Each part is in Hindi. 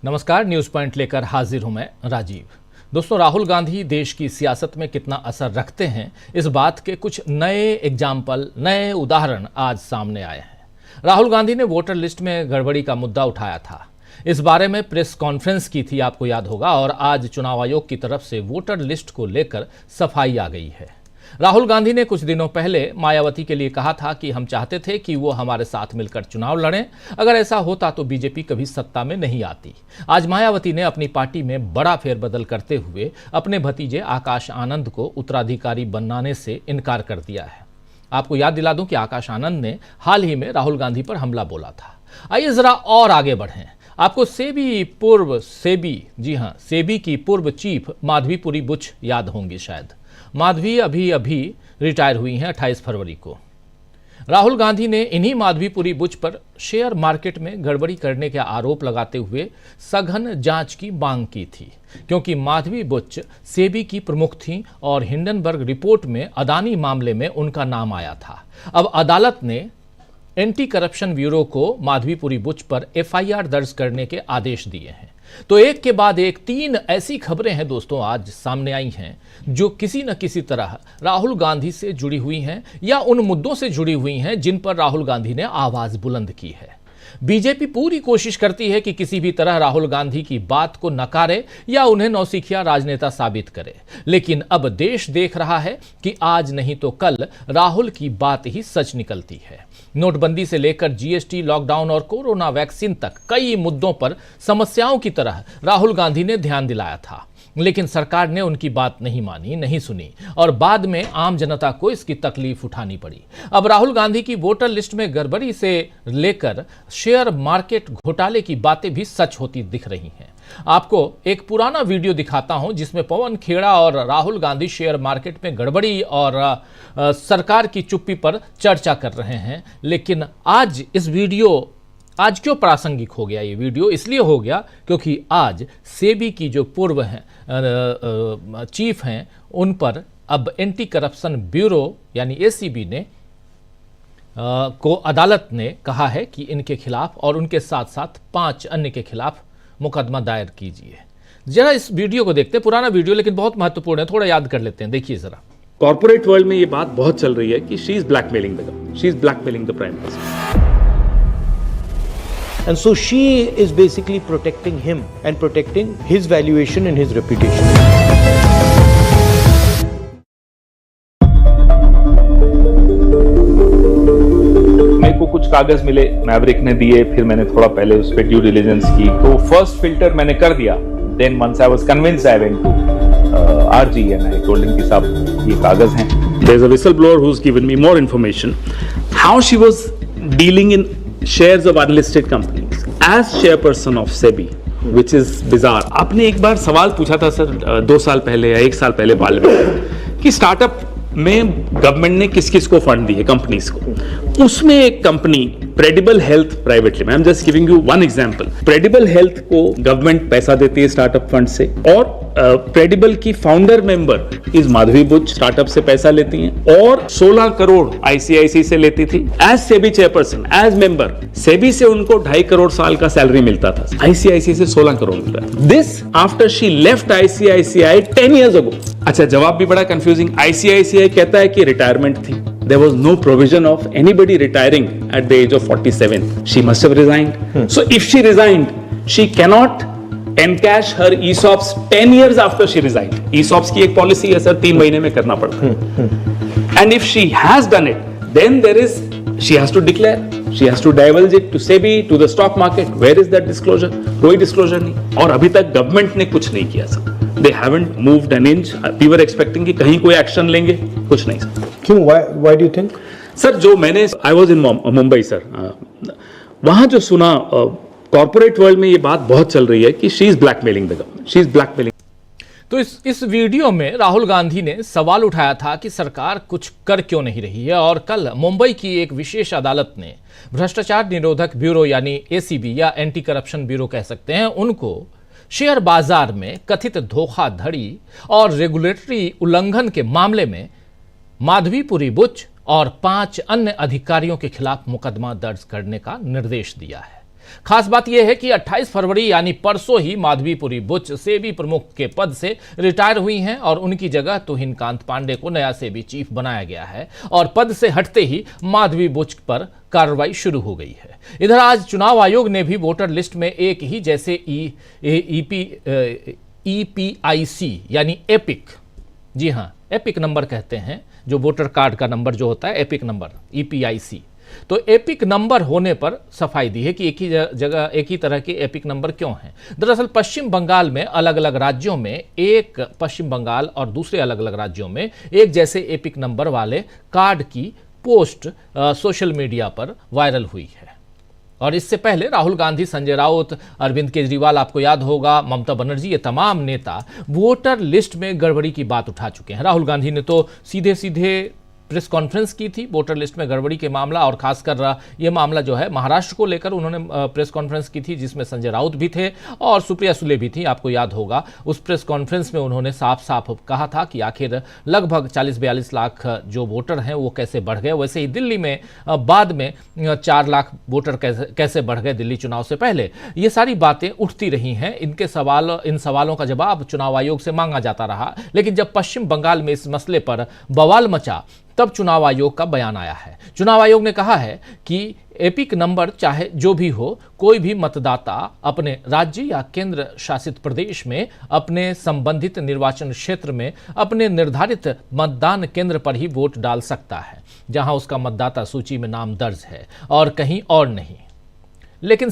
नमस्कार, न्यूज पॉइंट लेकर हाजिर हूं मैं राजीव। दोस्तों, राहुल गांधी देश की सियासत में कितना असर रखते हैं, इस बात के कुछ नए एग्जाम्पल, नए उदाहरण आज सामने आए हैं। राहुल गांधी ने वोटर लिस्ट में गड़बड़ी का मुद्दा उठाया था। इस बारे में प्रेस कॉन्फ्रेंस की थी, आपको याद होगा, और आज चुनाव आयोग की तरफ से वोटर लिस्ट को लेकर सफाई आ गई है। राहुल गांधी ने कुछ दिनों पहले मायावती के लिए कहा था कि हम चाहते थे कि वो हमारे साथ मिलकर चुनाव लड़ें, अगर ऐसा होता तो बीजेपी कभी सत्ता में नहीं आती। आज मायावती ने अपनी पार्टी में बड़ा फेरबदल करते हुए अपने भतीजे आकाश आनंद को उत्तराधिकारी बनाने से इनकार कर दिया है। आपको याद दिला दूं कि आकाश आनंद ने हाल ही में राहुल गांधी पर हमला बोला था। आइए जरा और आगे बढ़ें। आपको सेबी की पूर्व चीफ माधवीपुरी बुच याद होंगी शायद। माधवी अभी रिटायर हुई हैं 28 फरवरी को। राहुल गांधी ने इन्हीं माधवीपुरी बुच पर शेयर मार्केट में गड़बड़ी करने के आरोप लगाते हुए सघन जांच की मांग की थी, क्योंकि माधवी बुच सेबी की प्रमुख थीं और हिंडनबर्ग रिपोर्ट में अदानी मामले में उनका नाम आया था। अब अदालत ने एंटी करप्शन ब्यूरो को माधवीपुरी बुच पर एफआईआर दर्ज करने के आदेश दिए हैं। तो एक के बाद एक 3 ऐसी खबरें हैं दोस्तों आज सामने आई हैं जो किसी न किसी तरह राहुल गांधी से जुड़ी हुई हैं या उन मुद्दों से जुड़ी हुई हैं जिन पर राहुल गांधी ने आवाज बुलंद की है। बीजेपी पूरी कोशिश करती है कि किसी भी तरह राहुल गांधी की बात को नकारे या उन्हें नौसिखिया राजनेता साबित करे, लेकिन अब देश देख रहा है कि आज नहीं तो कल राहुल की बात ही सच निकलती है। नोटबंदी से लेकर जीएसटी, लॉकडाउन और कोरोना वैक्सीन तक कई मुद्दों पर समस्याओं की तरह राहुल गांधी ने ध्यान दिलाया था, लेकिन सरकार ने उनकी बात नहीं मानी, नहीं सुनी और बाद में आम जनता को इसकी तकलीफ उठानी पड़ी। अब राहुल गांधी की वोटर लिस्ट में गड़बड़ी से लेकर शेयर मार्केट घोटाले की बातें भी सच होती दिख रही हैं। आपको एक पुराना वीडियो दिखाता हूं जिसमें पवन खेड़ा और राहुल गांधी शेयर मार्केट में गड़बड़ी और सरकार की चुप्पी पर चर्चा कर रहे हैं। लेकिन आज क्यों प्रासंगिक हो गया ये वीडियो? इसलिए हो गया क्योंकि आज सेबी की जो पूर्व हैं चीफ हैं उन पर अब एंटी करप्शन ब्यूरो यानी एसीबी ने को अदालत ने कहा है कि इनके खिलाफ और उनके साथ साथ 5 अन्य के खिलाफ मुकदमा दायर कीजिए। जरा इस वीडियो को देखते हैं, पुराना वीडियो लेकिन बहुत महत्वपूर्ण है, थोड़ा याद कर लेते हैं। देखिए जरा। कॉर्पोरेट वर्ल्ड में ये बात बहुत चल रही है कि she is blackmailing the government, she is blackmailing the prime minister. And so she is basically protecting him and protecting his valuation and his reputation. मेरे को कुछ कागज मिले, मैवरिक ने दिए, फिर मैंने थोड़ा पहले उस पर ड्यू डिलिजेंस की, तो फर्स्ट फिल्टर मैंने कर दिया। Then once I was convinced, I went to RG and I told him कि साहब ये कागज हैं। There's a whistleblower who's given me more information how she was dealing in shares of unlisted companies as chairperson of SEBI, which is bizarre. आपने एक बार सवाल पूछा था सर 2 साल पहले या 1 साल पहले पार्लियामेंट कि स्टार्टअप में गवर्नमेंट ने किस किस को फंड दिए कंपनीज को। उसमें एक company Predible health private limited, I am just giving you one example. Predible health को गवर्नमेंट पैसा देती है स्टार्टअप फंड से, और प्रेडिबल की founder member is Madhabi Buch, startup से पैसा लेती हैं और 16 करोड़ आईसीआईसी से लेती थी as SEBI chairperson, as member. SEBI से उनको 2.5 करोड़ साल का सैलरी मिलता था, आईसीआईसी से 16 करोड़ मिलता है। This after she left ICICI 10 years ago। अच्छा, जवाब भी बड़ा कंफ्यूजिंग। आईसीआईसीआई कहता है कि रिटायरमेंट थी। There was no provision of anybody retiring at the age of 47. She must have resigned. So if she resigned, she cannot encash her ESOPs 10 years after she resigned. ESOPs की एक पॉलिसी है सर, 3 महीने में करना पड़ता है। And if she has done it, then she has to declare, she has to divulge it to SEBI, to the stock market. Where is that disclosure? कोई disclosure नहीं। और अभी तक गवर्नमेंट ने कुछ नहीं किया sir. They haven't moved an inch. We were expecting कि कहीं कोई एक्शन लेंगे, कुछ नहीं सर। क्यों? Why do you think? Sir जो मैंने I was in Mumbai sir, वहां जो सुना कॉर्पोरेट वर्ल्ड में ये बात बहुत चल रही है कि she is blackmailing the government, she is blackmailing. तो इस वीडियो में राहुल गांधी ने सवाल उठाया था कि सरकार कुछ कर क्यों नहीं रही है, और कल मुंबई की एक विशेष अदालत ने भ्रष्टाचार निरोधक ब्यूरो यानी एसीबी या एंटी करप्शन ब्यूरो कह सकते हैं उनको शेयर बाजार में कथित धोखाधड़ी और रेगुलेटरी उल्लंघन के मामले में माधवीपुरी बुच और 5 अन्य अधिकारियों के खिलाफ मुकदमा दर्ज करने का निर्देश दिया है। खास बात यह है कि 28 फरवरी यानी परसों ही माधवीपुरी बुच सेबी प्रमुख के पद से रिटायर हुई हैं और उनकी जगह तुहिनकांत पांडे को नया सेबी चीफ बनाया गया है और पद से हटते ही माधवी बुच पर कार्रवाई शुरू हो गई है। इधर आज चुनाव आयोग ने भी वोटर लिस्ट में एक ही जैसे EPIC यानी एपिक, जी हां एपिक नंबर कहते हैं, जो वोटर कार्ड का नंबर जो होता है एपिक नंबर EPIC, तो एपिक नंबर होने पर सफाई दी है कि एक ही जगह एक ही तरह के एपिक नंबर क्यों हैं। दरअसल पश्चिम बंगाल में अलग अलग राज्यों में एक पश्चिम बंगाल और दूसरे अलग अलग राज्यों में एक जैसे एपिक नंबर वाले कार्ड की पोस्ट सोशल मीडिया पर वायरल हुई है। और इससे पहले राहुल गांधी, संजय राउत, अरविंद केजरीवाल, आपको याद होगा ममता बनर्जी, ये तमाम नेता वोटर लिस्ट में गड़बड़ी की बात उठा चुके हैं। राहुल गांधी ने तो सीधे सीधे प्रेस कॉन्फ्रेंस की थी वोटर लिस्ट में गड़बड़ी के मामला, और खासकर ये मामला जो है महाराष्ट्र को लेकर उन्होंने प्रेस कॉन्फ्रेंस की थी जिसमें संजय राउत भी थे और सुप्रिया सुले भी थी, आपको याद होगा। उस प्रेस कॉन्फ्रेंस में उन्होंने साफ साफ कहा था कि आखिर लगभग 40-42 लाख जो वोटर हैं वो कैसे बढ़ गए। वैसे ही दिल्ली में बाद में 4 लाख वोटर कैसे बढ़ गए दिल्ली चुनाव से पहले, ये सारी बातें उठती रही हैं। इन सवालों का जवाब चुनाव आयोग से मांगा जाता रहा, लेकिन जब पश्चिम बंगाल में इस मसले पर बवाल मचा तब चुनाव आयोग का बयान आया है। चुनाव आयोग ने कहा है कि एपिक नंबर चाहे जो भी हो, कोई भी मतदाता अपने राज्य या केंद्र शासित प्रदेश में अपने संबंधित निर्वाचन क्षेत्र में अपने निर्धारित मतदान केंद्र पर ही वोट डाल सकता है जहां उसका मतदाता सूची में नाम दर्ज है और कहीं और नहीं। लेकिन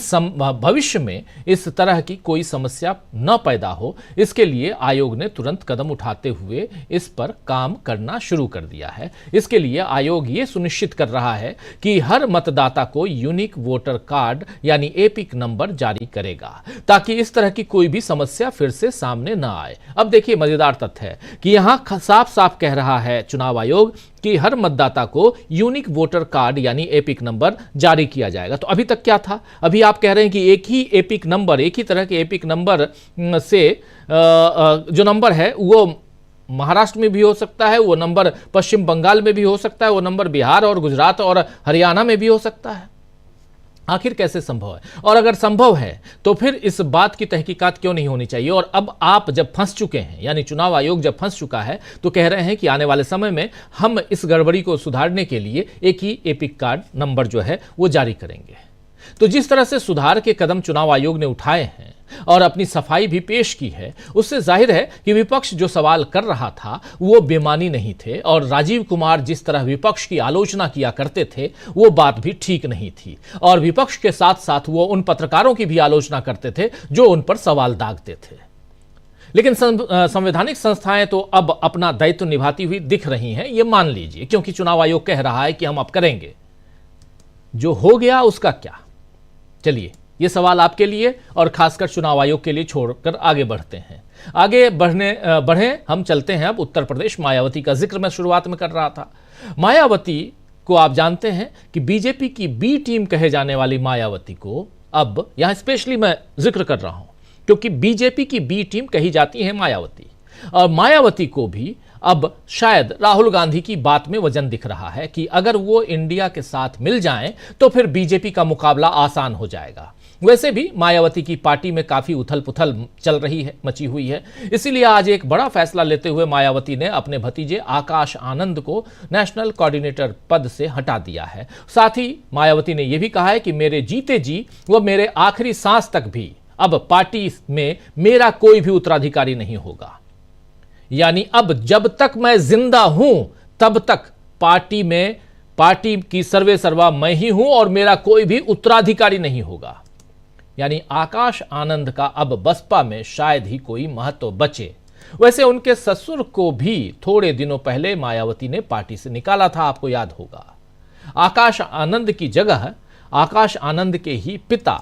भविष्य में इस तरह की कोई समस्या न पैदा हो, इसके लिए आयोग ने तुरंत कदम उठाते हुए इस पर काम करना शुरू कर दिया है। इसके लिए आयोग ये सुनिश्चित कर रहा है कि हर मतदाता को यूनिक वोटर कार्ड यानी एपिक नंबर जारी करेगा ताकि इस तरह की कोई भी समस्या फिर से सामने न आए। अब देखिए मजेदार तथ्य है कि यहां साफ साफ कह रहा है चुनाव आयोग कि हर मतदाता को यूनिक वोटर कार्ड यानी एपिक नंबर जारी किया जाएगा। तो अभी तक क्या था? अभी आप कह रहे हैं कि एक ही एपिक नंबर, एक ही तरह के एपिक नंबर से जो नंबर है वो महाराष्ट्र में भी हो सकता है, वो नंबर पश्चिम बंगाल में भी हो सकता है, वो नंबर बिहार और गुजरात और हरियाणा में भी हो सकता है। आखिर कैसे संभव है? और अगर संभव है तो फिर इस बात की तहकीकात क्यों नहीं होनी चाहिए? और अब आप जब फंस चुके हैं, यानी चुनाव आयोग जब फंस चुका है, तो कह रहे हैं कि आने वाले समय में हम इस गड़बड़ी को सुधारने के लिए एक ही एपिक कार्ड नंबर जो है वो जारी करेंगे। तो जिस तरह से सुधार के कदम चुनाव आयोग ने उठाए हैं और अपनी सफाई भी पेश की है, उससे जाहिर है कि विपक्ष जो सवाल कर रहा था वो बेमानी नहीं थे और राजीव कुमार जिस तरह विपक्ष की आलोचना किया करते थे वो बात भी ठीक नहीं थी। और विपक्ष के साथ साथ वो उन पत्रकारों की भी आलोचना करते थे जो उन पर सवाल दागते थे। लेकिन संवैधानिक संस्थाएं तो अब अपना दायित्व निभाती हुई दिख रही हैं, ये मान लीजिए, क्योंकि चुनाव आयोग कह रहा है कि हम अब करेंगे। जो हो गया उसका क्या? चलिए ये सवाल आपके लिए और खासकर चुनाव आयोग के लिए छोड़कर आगे बढ़ते हैं। आगे बढ़े हम चलते हैं अब उत्तर प्रदेश। मायावती का जिक्र मैं शुरुआत में कर रहा था। मायावती को आप जानते हैं कि बीजेपी की बी टीम कहे जाने वाली मायावती को अब यहां स्पेशली मैं जिक्र कर रहा हूं क्योंकि बीजेपी की बी टीम कही जाती है मायावती, और मायावती को भी अब शायद राहुल गांधी की बात में वजन दिख रहा है कि अगर वो इंडिया के साथ मिल जाएं तो फिर बीजेपी का मुकाबला आसान हो जाएगा। वैसे भी मायावती की पार्टी में काफी उथल पुथल चल रही है, मची हुई है। इसीलिए आज एक बड़ा फैसला लेते हुए मायावती ने अपने भतीजे आकाश आनंद को नेशनल कोऑर्डिनेटर पद से हटा दिया है। साथ ही मायावती ने यह भी कहा है कि मेरे जीते जी व मेरे आखिरी सांस तक भी अब पार्टी में मेरा कोई भी उत्तराधिकारी नहीं होगा। यानी अब जब तक मैं जिंदा हूं तब तक पार्टी की सर्वे सर्वा मैं ही हूं और मेरा कोई भी उत्तराधिकारी नहीं होगा। यानी आकाश आनंद का अब बसपा में शायद ही कोई महत्व बचे। वैसे उनके ससुर को भी थोड़े दिनों पहले मायावती ने पार्टी से निकाला था, आपको याद होगा। आकाश आनंद की जगह आकाश आनंद के ही पिता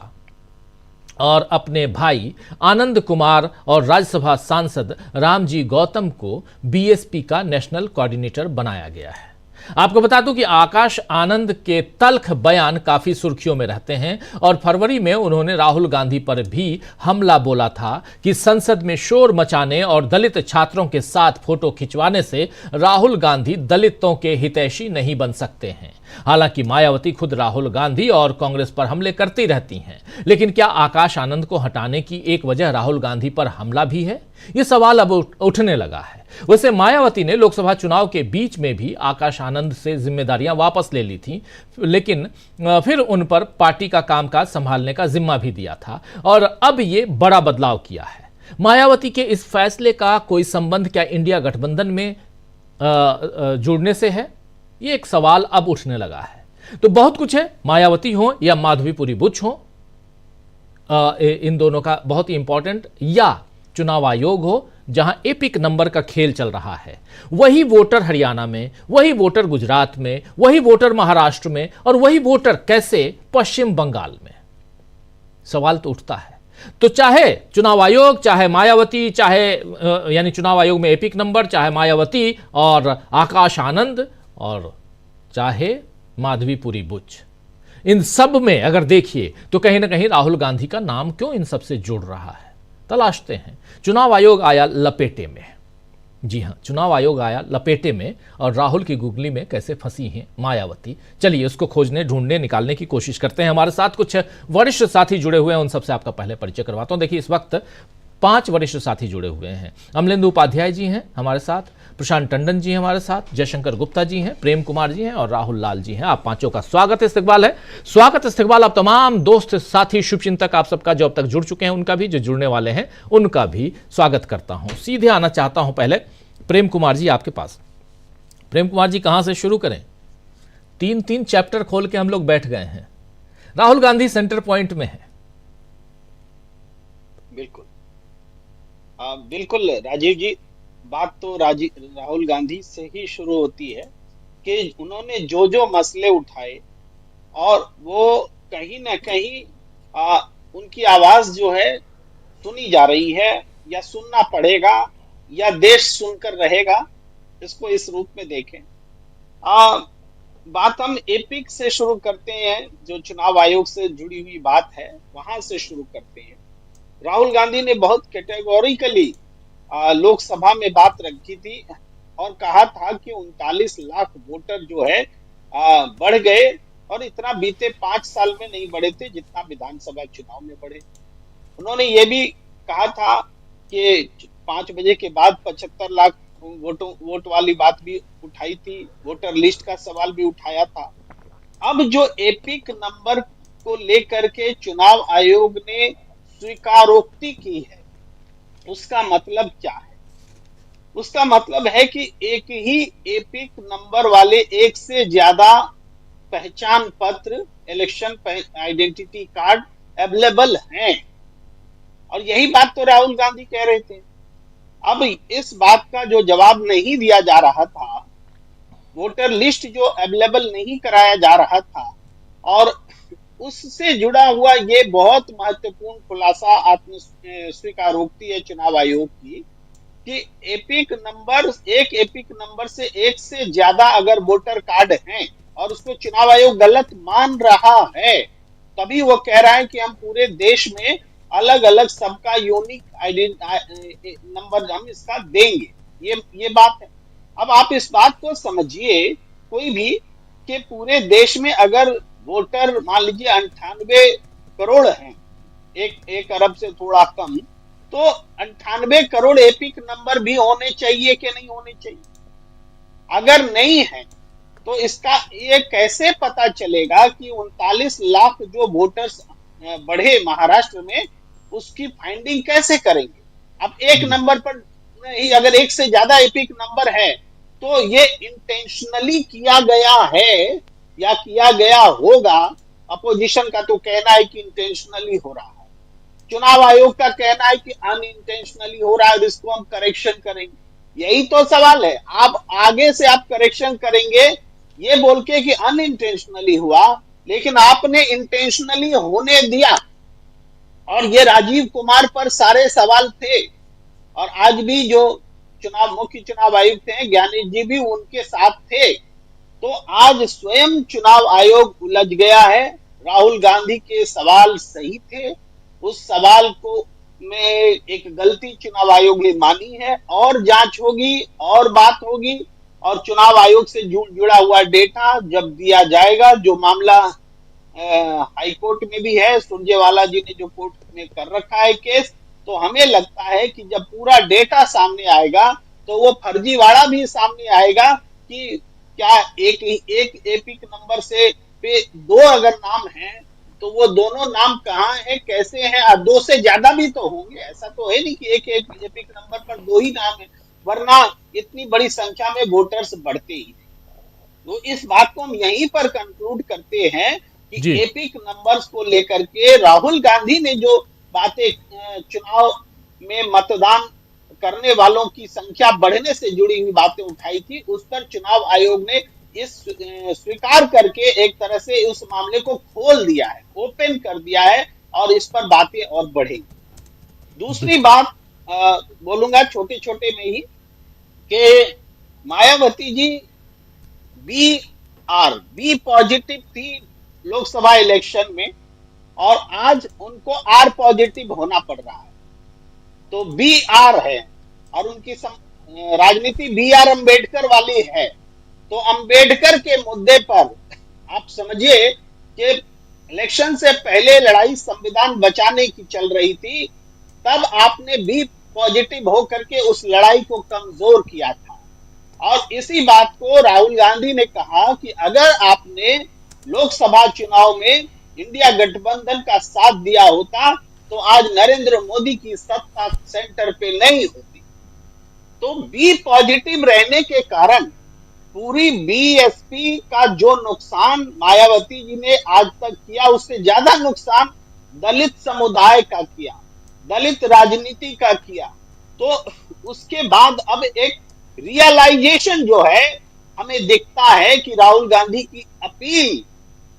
और अपने भाई आनंद कुमार और राज्यसभा सांसद रामजी गौतम को बीएसपी का नेशनल कोऑर्डिनेटर बनाया गया है। आपको बता दूं कि आकाश आनंद के तल्ख बयान काफी सुर्खियों में रहते हैं और फरवरी में उन्होंने राहुल गांधी पर भी हमला बोला था कि संसद में शोर मचाने और दलित छात्रों के साथ फोटो खिंचवाने से राहुल गांधी दलितों के हितैषी नहीं बन सकते हैं। हालांकि मायावती खुद राहुल गांधी और कांग्रेस पर हमले करती रहती हैं, लेकिन क्या आकाश आनंद को हटाने की एक वजह राहुल गांधी पर हमला भी है? यह सवाल अब उठने लगा है। वैसे मायावती ने लोकसभा चुनाव के बीच में भी आकाश आनंद से जिम्मेदारियां वापस ले ली थी, लेकिन फिर उन पर पार्टी का कामकाज संभालने का जिम्मा भी दिया था और अब ये बड़ा बदलाव किया है। मायावती के इस फैसले का कोई संबंध क्या इंडिया गठबंधन में जुड़ने से है? ये एक सवाल अब उठने लगा है। तो बहुत कुछ है, मायावती हो या माधवीपुरी बुच हो, इन दोनों का बहुत ही इंपॉर्टेंट, या चुनाव आयोग हो जहां एपिक नंबर का खेल चल रहा है। वही वोटर हरियाणा में, वही वोटर गुजरात में, वही वोटर महाराष्ट्र में और वही वोटर कैसे पश्चिम बंगाल में? सवाल तो उठता है। तो चाहे चुनाव आयोग, चाहे मायावती, चाहे यानी चुनाव आयोग में एपिक नंबर, चाहे मायावती और आकाश आनंद और चाहे माधवीपुरी बुच, इन सब में अगर देखिए तो कहीं ना कहीं राहुल गांधी का नाम क्यों इन सब से जुड़ रहा है? तलाशते हैं। चुनाव आयोग आया लपेटे में। जी हां, चुनाव आयोग आया लपेटे में और राहुल की गुगली में कैसे फंसी हैं मायावती। चलिए उसको खोजने, ढूंढने, निकालने की कोशिश करते हैं। हमारे साथ कुछ वरिष्ठ साथी जुड़े हुए हैं, उन सबसे आपका पहले परिचय करवाता हूं। देखिए, इस वक्त 5 वरिष्ठ साथी जुड़े हुए हैं। अमलेंदु उपाध्याय जी हैं हमारे साथ, प्रशांत टंडन जी हैं हमारे साथ, जयशंकर गुप्ता जी हैं, प्रेम कुमार जी हैं और राहुल लाल जी हैं। आप पांचों का स्वागत इस्तकबाल है। स्वागत इस्तकबाल आप तमाम दोस्त, साथी, शुभचिंतक आप सबका जो अब तक जुड़ चुके हैं उनका भी, जो जुड़ने वाले हैं उनका भी स्वागत करता हूं। सीधे आना चाहता हूं पहले प्रेम कुमार जी आपके पास। प्रेम कुमार जी, कहां से शुरू करें? 3 चैप्टर खोल के हम लोग बैठ गए हैं। राहुल गांधी सेंटर पॉइंट में है। बिल्कुल राजीव जी, बात तो राहुल गांधी से ही शुरू होती है कि उन्होंने जो मसले उठाए और वो कहीं ना कहीं उनकी आवाज जो है सुनी जा रही है या सुनना पड़ेगा या देश सुनकर रहेगा, इसको इस रूप में देखें। बात हम एपिक से शुरू करते हैं, जो चुनाव आयोग से जुड़ी हुई बात है वहां से शुरू करते हैं। राहुल गांधी ने बहुत कैटेगोरिकली लोकसभा में बात रखी थी और कहा था कि 39 लाख वोटर जो है बढ़ गए और इतना बीते 5 साल में नहीं बढ़े थे जितना विधानसभा चुनाव में बढ़े। उन्होंने ये भी कहा था कि 5 बजे के बाद 75 लाख वोट वाली बात भी उठाई थी, वोटर लिस्ट का सवाल भी उठाया था। अब जो एपिक नंबर को लेकर के चुनाव आयोग ने स्वीकारोक्ति की है, उसका मतलब क्या है? उसका मतलब है कि एक ही एपिक नंबर वाले एक से ज्यादा पहचान पत्र, इलेक्शन आइडेंटिटी कार्ड अवेलेबल हैं, और यही बात तो राहुल गांधी कह रहे थे। अब इस बात का जो जवाब नहीं दिया जा रहा था, वोटर लिस्ट जो अवेलेबल नहीं कराया जा रहा था, और उससे जुड़ा हुआ ये बहुत महत्वपूर्ण खुलासा आत्म स्वीकारोक्ति है चुनाव आयोग की कि एक एपिक नंबर से एक से ज्यादा अगर वोटर कार्ड हैं और उसको चुनाव आयोग गलत मान रहा है, तभी वो कह रहा है कि हम पूरे देश में अलग अलग सबका यूनिक नंबर हम इसका देंगे। ये बात है। अब आप इस बात को समझिए कोई भी कि पूरे देश में अगर वोटर मान लीजिए 98 करोड़ हैं, एक अरब से थोड़ा कम, तो 98 करोड़ एपिक नंबर भी होने चाहिए कि नहीं होने चाहिए? अगर नहीं है तो इसका ये कैसे पता चलेगा कि 39 लाख जो वोटर्स बढ़े महाराष्ट्र में, उसकी फाइंडिंग कैसे करेंगे? अब एक नंबर पर नहीं, अगर एक से ज्यादा एपिक नंबर है तो ये इंटेंशनली किया गया है या किया गया होगा। अपोजिशन का तो कहना है कि इंटेंशनली हो रहा है, चुनाव आयोग का कहना है कि अनइंटेंशनली हो रहा है, इसको हम करेक्शन करेंगे। यही तो सवाल है। आप आगे से आप करेक्शन करेंगे ये बोल के कि अनइंटेंशनली हुआ, लेकिन आपने इंटेंशनली होने दिया, और ये राजीव कुमार पर सारे सवाल थे। और आज भी जो मुख्य चुनाव आयुक्त हैं ज्ञानेश जी भी उनके साथ थे आज स्वयं चुनाव आयोग उलझ गया है। राहुल गांधी के सवाल सही थे, उस सवाल को में एक गलती चुनाव आयोग ने मानी है, और जांच होगी और बात होगी, और चुनाव आयोग से जुड़ा हुआ डेटा जब दिया जाएगा, जो मामला हाई कोर्ट में भी है, सुरजेवाला जी ने जो कोर्ट में कर रखा है केस, तो हमें लगता है कि जब पूरा डेटा सामने आएगा तो वो फर्जीवाड़ा भी सामने आएगा कि क्या एक एपिक नंबर से पे दो अगर नाम हैं तो वो दोनों नाम कहाँ हैं, कैसे हैं, और दो से ज्यादा भी तो होंगे। ऐसा तो है नहीं कि एक एपिक नंबर पर दो ही नाम है, वरना इतनी बड़ी संख्या में वोटर्स बढ़ते ही नहीं। तो इस बात को हम यहीं पर कंक्लूड करते हैं कि एपिक नंबर्स को लेकर के राहुल गांधी ने जो बातें चुनाव में मतदान करने वालों की संख्या बढ़ने से जुड़ी हुई बातें उठाई थी, उस पर चुनाव आयोग ने इस स्वीकार करके एक तरह से उस मामले को खोल दिया है, ओपन कर दिया है, और इस पर बातें और बढ़ेंगी। दूसरी बात बोलूंगा छोटे छोटे में ही कि मायावती जी बी पॉजिटिव थी लोकसभा इलेक्शन में, और आज उनको आर पॉजिटिव होना पड़ रहा है। तो बी आर है, और उनकी राजनीति बी आर अम्बेडकर वाली है। तो अम्बेडकर के मुद्दे पर आप समझिए कि इलेक्शन से पहले लड़ाई संविधान बचाने की चल रही थी, तब आपने बी पॉजिटिव होकर के उस लड़ाई को कमजोर किया था। और इसी बात को राहुल गांधी ने कहा कि अगर आपने लोकसभा चुनाव में इंडिया गठबंधन का साथ दिया होता तो आज नरेंद्र मोदी की सत्ता सेंटर पे नहीं होती। तो बी पॉजिटिव रहने के कारण पूरी बीएसपी का जो नुकसान मायावती जी ने आज तक किया, उससे ज्यादा नुकसान दलित समुदाय का किया, दलित राजनीति का किया। तो उसके बाद अब एक रियलाइजेशन जो है हमें दिखता है कि राहुल गांधी की अपील,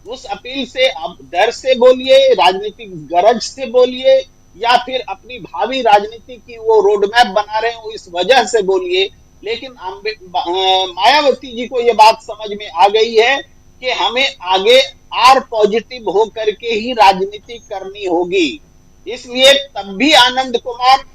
उस अपील से अब डर से बोलिए, राजनीतिक गरज से बोलिए, या फिर अपनी भावी राजनीति की वो रोड मैप बना रहे हो इस वजह से बोलिए, लेकिन मायावती जी को ये बात समझ में आ गई है कि हमें आगे आर पॉजिटिव होकर के ही राजनीति करनी होगी। इसलिए तब भी आनंद कुमार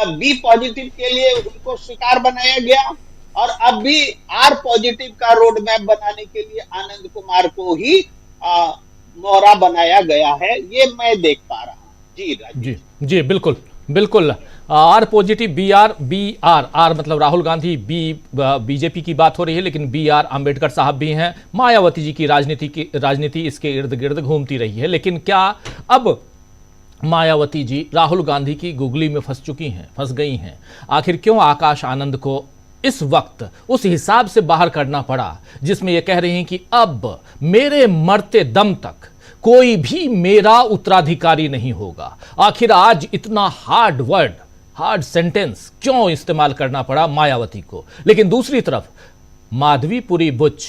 बी पॉजिटिव के लिए उनको शिकार बनाया गया, और अब भी आर पॉजिटिव का रोड मैप बनाने के लिए आनंद कुमार को ही मोहरा बनाया गया है। ये मैं देख पा रहा हूँ। जी बिल्कुल बिल्कुल। आर पॉजिटिव बी आर मतलब राहुल गांधी, बीजेपी की बात हो रही है, लेकिन बी आर अम्बेडकर साहब भी हैं। मायावती जी की राजनीति इसके इर्द गिर्द घूमती रही है। लेकिन क्या अब मायावती जी राहुल गांधी की गुगली में फंस गई हैं? आखिर क्यों आकाश आनंद को इस वक्त उस हिसाब से बाहर करना पड़ा जिसमें यह कह रही हैं कि अब मेरे मरते दम तक कोई भी मेरा उत्तराधिकारी नहीं होगा? आखिर आज इतना हार्ड सेंटेंस क्यों इस्तेमाल करना पड़ा मायावती को? लेकिन दूसरी तरफ माधवीपुरी बुच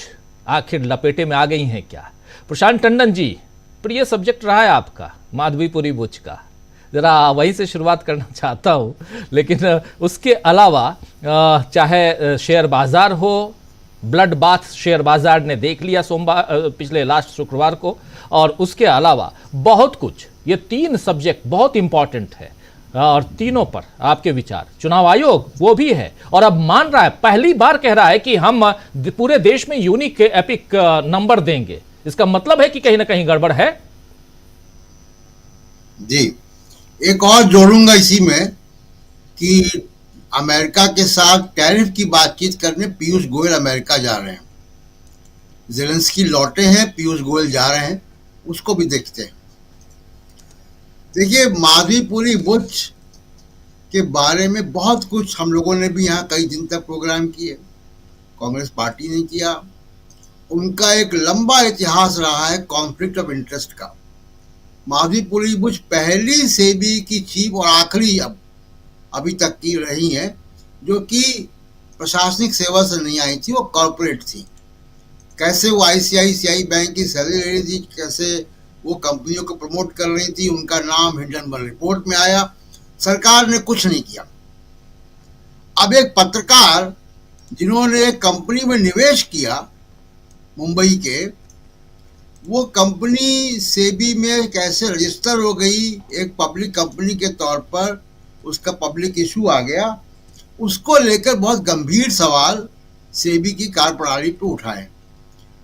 आखिर लपेटे में आ गई हैं क्या? प्रशांत टंडन जी, प्रिय सब्जेक्ट रहा है आपका माधवीपुरी बुच का, जरा वहीं से शुरुआत करना चाहता हूं। लेकिन उसके अलावा चाहे शेयर बाजार हो, ब्लड बाथ शेयर बाजार ने देख लिया पिछले लास्ट शुक्रवार को, और उसके अलावा बहुत कुछ, ये 3 सब्जेक्ट बहुत इंपॉर्टेंट है, और तीनों पर आपके विचार। चुनाव आयोग वो भी है, और अब मान रहा है, पहली बार कह रहा है कि हम पूरे देश में यूनिक एपिक नंबर देंगे। इसका मतलब है कि कहीं ना कहीं गड़बड़ है। जी, एक और जोड़ूंगा इसी में कि अमेरिका के साथ टैरिफ की बातचीत करने पीयूष गोयल अमेरिका जा रहे हैं। ज़ेलेंस्की लौटे हैं, पीयूष गोयल जा रहे हैं, उसको भी देखते हैं। देखिए, माधवीपुरी बुच के बारे में बहुत कुछ हम लोगों ने भी यहाँ कई दिन तक प्रोग्राम किए, कांग्रेस पार्टी ने किया। उनका एक लंबा इतिहास रहा है कॉन्फ्लिक्ट ऑफ इंटरेस्ट का। माधवीपुरी बुच पहली सेबी की चीफ और आखिरी अभी तक की रही हैं जो कि प्रशासनिक सेवा से नहीं आई थी, वो कॉर्पोरेट थी। कैसे वो आईसीआईसीआई बैंक की सैलरी ले रही थी, कैसे वो कंपनियों को प्रमोट कर रही थी, उनका नाम हिंडनबर्ग रिपोर्ट में आया। सरकार ने कुछ नहीं किया। अब एक पत्रकार जिन्होंने एक कंपनी में निवेश किया, मुंबई के, वो कंपनी सेबी में कैसे रजिस्टर हो गई, एक पब्लिक कंपनी के तौर पर उसका पब्लिक इशू आ गया, उसको लेकर बहुत गंभीर सवाल सेबी की कार्यप्रणाली पे उठाए,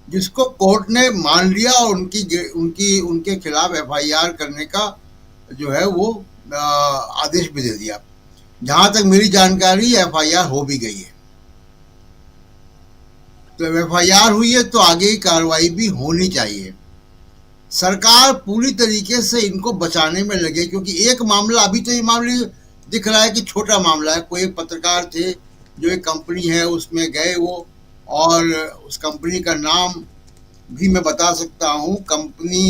जिसको कोर्ट ने मान लिया और उनके खिलाफ एफआईआर करने का जो है वो आदेश भी दे दिया। जहां तक मेरी जानकारी एफआईआर हो भी गई है। तो एफआईआर हुई है तो आगे की कार्रवाई भी होनी चाहिए। सरकार पूरी तरीके से इनको बचाने में लगे, क्योंकि एक मामला, अभी तो ये मामले दिख रहा है कि छोटा मामला है। कोई पत्रकार थे जो एक कंपनी है उसमें गए वो, और उस कंपनी का नाम भी मैं बता सकता हूँ। कंपनी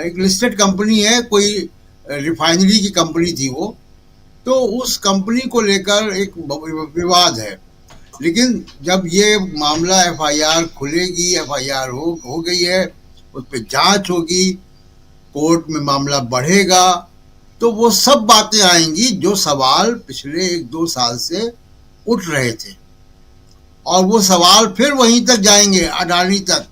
एक लिस्टेड कंपनी है, कोई रिफाइनरी की कंपनी थी वो। तो उस कंपनी को लेकर एक विवाद है, लेकिन जब ये मामला एफआईआर खुलेगी, एफआईआर हो गई है, उस पर जांच होगी, कोर्ट में मामला बढ़ेगा, तो वो सब बातें आएंगी जो सवाल पिछले 1-2 साल से उठ रहे थे। और वो सवाल फिर वहीं तक जाएंगे, अडानी तक।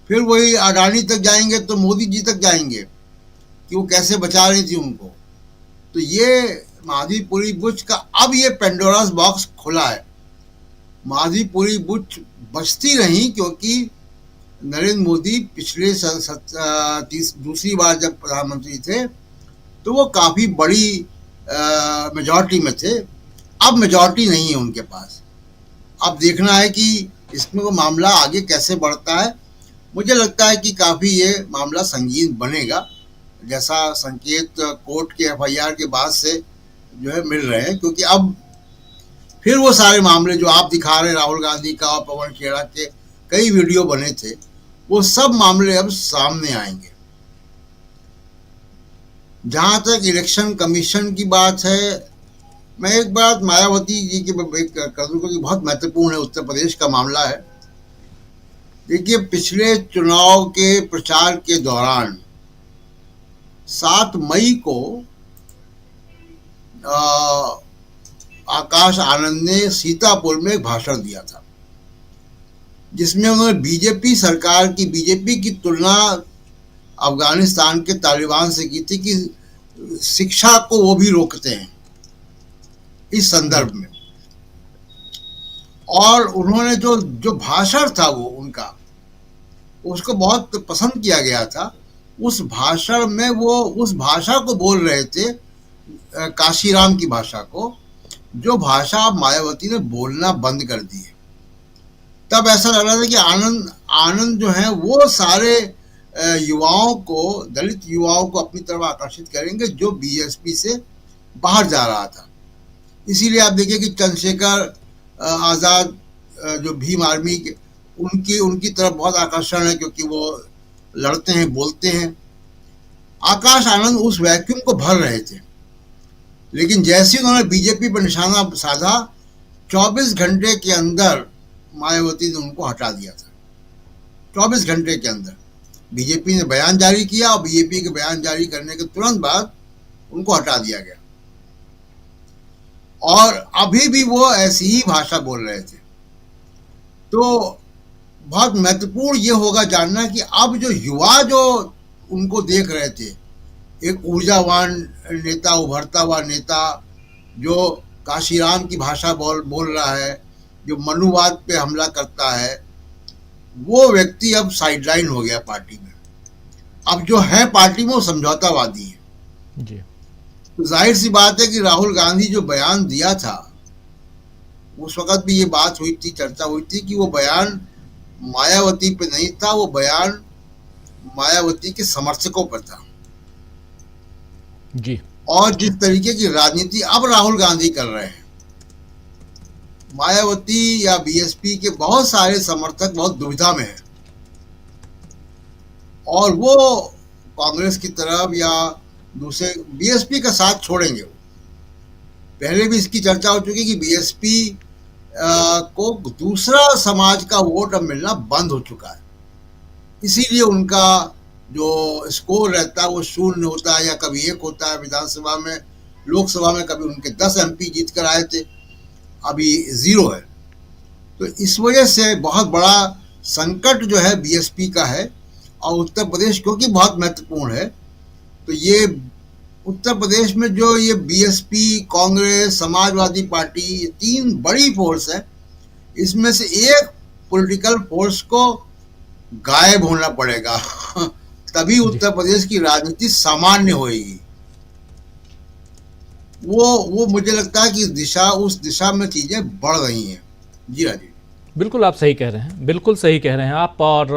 फिर वही अडानी तक जाएंगे तो मोदी जी तक जाएंगे कि वो कैसे बचा रही थी उनको। तो ये माधवीपुरी बुच का अब ये पेंडोरास बॉक्स खुला है। माधवीपुरी बुच बचती रही, क्योंकि नरेंद्र मोदी पिछले दूसरी बार जब प्रधानमंत्री थे तो वो काफ़ी बड़ी मेजॉरिटी में थे। अब मेजॉरिटी नहीं है उनके पास। अब देखना है कि इसमें वो मामला आगे कैसे बढ़ता है। मुझे लगता है कि काफ़ी ये मामला संगीन बनेगा, जैसा संकेत कोर्ट के एफआईआर के बाद से जो है मिल रहे हैं। क्योंकि अब फिर वो सारे मामले जो आप दिखा रहे हैं, राहुल गांधी का और पवन खेड़ा के कई वीडियो बने थे, वो सब मामले अब सामने आएंगे। जहां तक इलेक्शन कमीशन की बात है, मैं एक बात मायावती जी की कर दूं, क्योंकि बहुत महत्वपूर्ण है, उत्तर प्रदेश का मामला है। देखिए, पिछले चुनाव के प्रचार के दौरान 7 मई को आकाश आनंद ने सीतापुर में एक भाषण दिया था, जिसमें उन्होंने बीजेपी की तुलना अफगानिस्तान के तालिबान से की थी कि शिक्षा को वो भी रोकते हैं इस संदर्भ में। और उन्होंने जो भाषण था वो उनका, उसको बहुत पसंद किया गया था। उस भाषण में वो उस भाषा को बोल रहे थे, काशीराम की भाषा को, जो भाषा मायावती ने बोलना बंद कर दी है। तब ऐसा लग रहा था कि आनंद जो है वो सारे युवाओं को, दलित युवाओं को अपनी तरफ आकर्षित करेंगे, जो बीएसपी से बाहर जा रहा था। इसीलिए आप देखिए कि चंद्रशेखर आज़ाद जो भीम आर्मी के, उनकी तरफ बहुत आकर्षण है, क्योंकि वो लड़ते हैं, बोलते हैं। आकाश आनंद उस वैक्यूम को भर रहे थे, लेकिन जैसे उन्होंने बीजेपी पर निशाना साधा, 24 घंटे के अंदर मायावती ने उनको हटा दिया था। 24 घंटे के अंदर बीजेपी ने बयान जारी किया, और बीजेपी के बयान जारी करने के तुरंत बाद उनको हटा दिया गया। और अभी भी वो ऐसी ही भाषा बोल रहे थे। तो बहुत महत्वपूर्ण ये होगा जानना कि अब जो युवा जो उनको देख रहे थे, एक ऊर्जावान नेता, उभरता हुआ नेता, जो काशीराम की भाषा बोल रहा है, जो मनुवाद पे हमला करता है, वो व्यक्ति अब साइडलाइन हो गया पार्टी में। अब जो है पार्टी में वो समझौतावादी है जी। तो जाहिर सी बात है कि राहुल गांधी जो बयान दिया था, उस वक्त भी ये बात हुई थी, चर्चा हुई थी कि वो बयान मायावती पे नहीं था, वो बयान मायावती के समर्थकों पर था। जी। और जिस तरीके की राजनीति अब राहुल गांधी कर रहे हैं, मायावती या बीएसपी के बहुत सारे समर्थक बहुत दुविधा में हैं, और वो कांग्रेस की तरफ या दूसरे बीएसपी का साथ छोड़ेंगे। पहले भी इसकी चर्चा हो चुकी कि बीएसपी को दूसरा समाज का वोट अब मिलना बंद हो चुका है, इसीलिए उनका जो स्कोर रहता है वो 0 होता है या कभी 1 होता है। विधानसभा में, लोकसभा में कभी उनके 10 MP जीत कर आए थे, अभी 0 है। तो इस वजह से बहुत बड़ा संकट जो है बीएसपी का है, और उत्तर प्रदेश क्योंकि बहुत महत्वपूर्ण है, तो ये उत्तर प्रदेश में जो ये बीएसपी, कांग्रेस, समाजवादी पार्टी, ये तीन बड़ी फोर्स है, इसमें से एक पॉलिटिकल फोर्स को गायब होना पड़ेगा तभी उत्तर प्रदेश की राजनीति सामान्य होगी। वो मुझे लगता है कि उस दिशा में चीजें बढ़ रही हैं। जी राजीव, बिल्कुल आप सही कह रहे हैं, बिल्कुल सही कह रहे हैं आप। और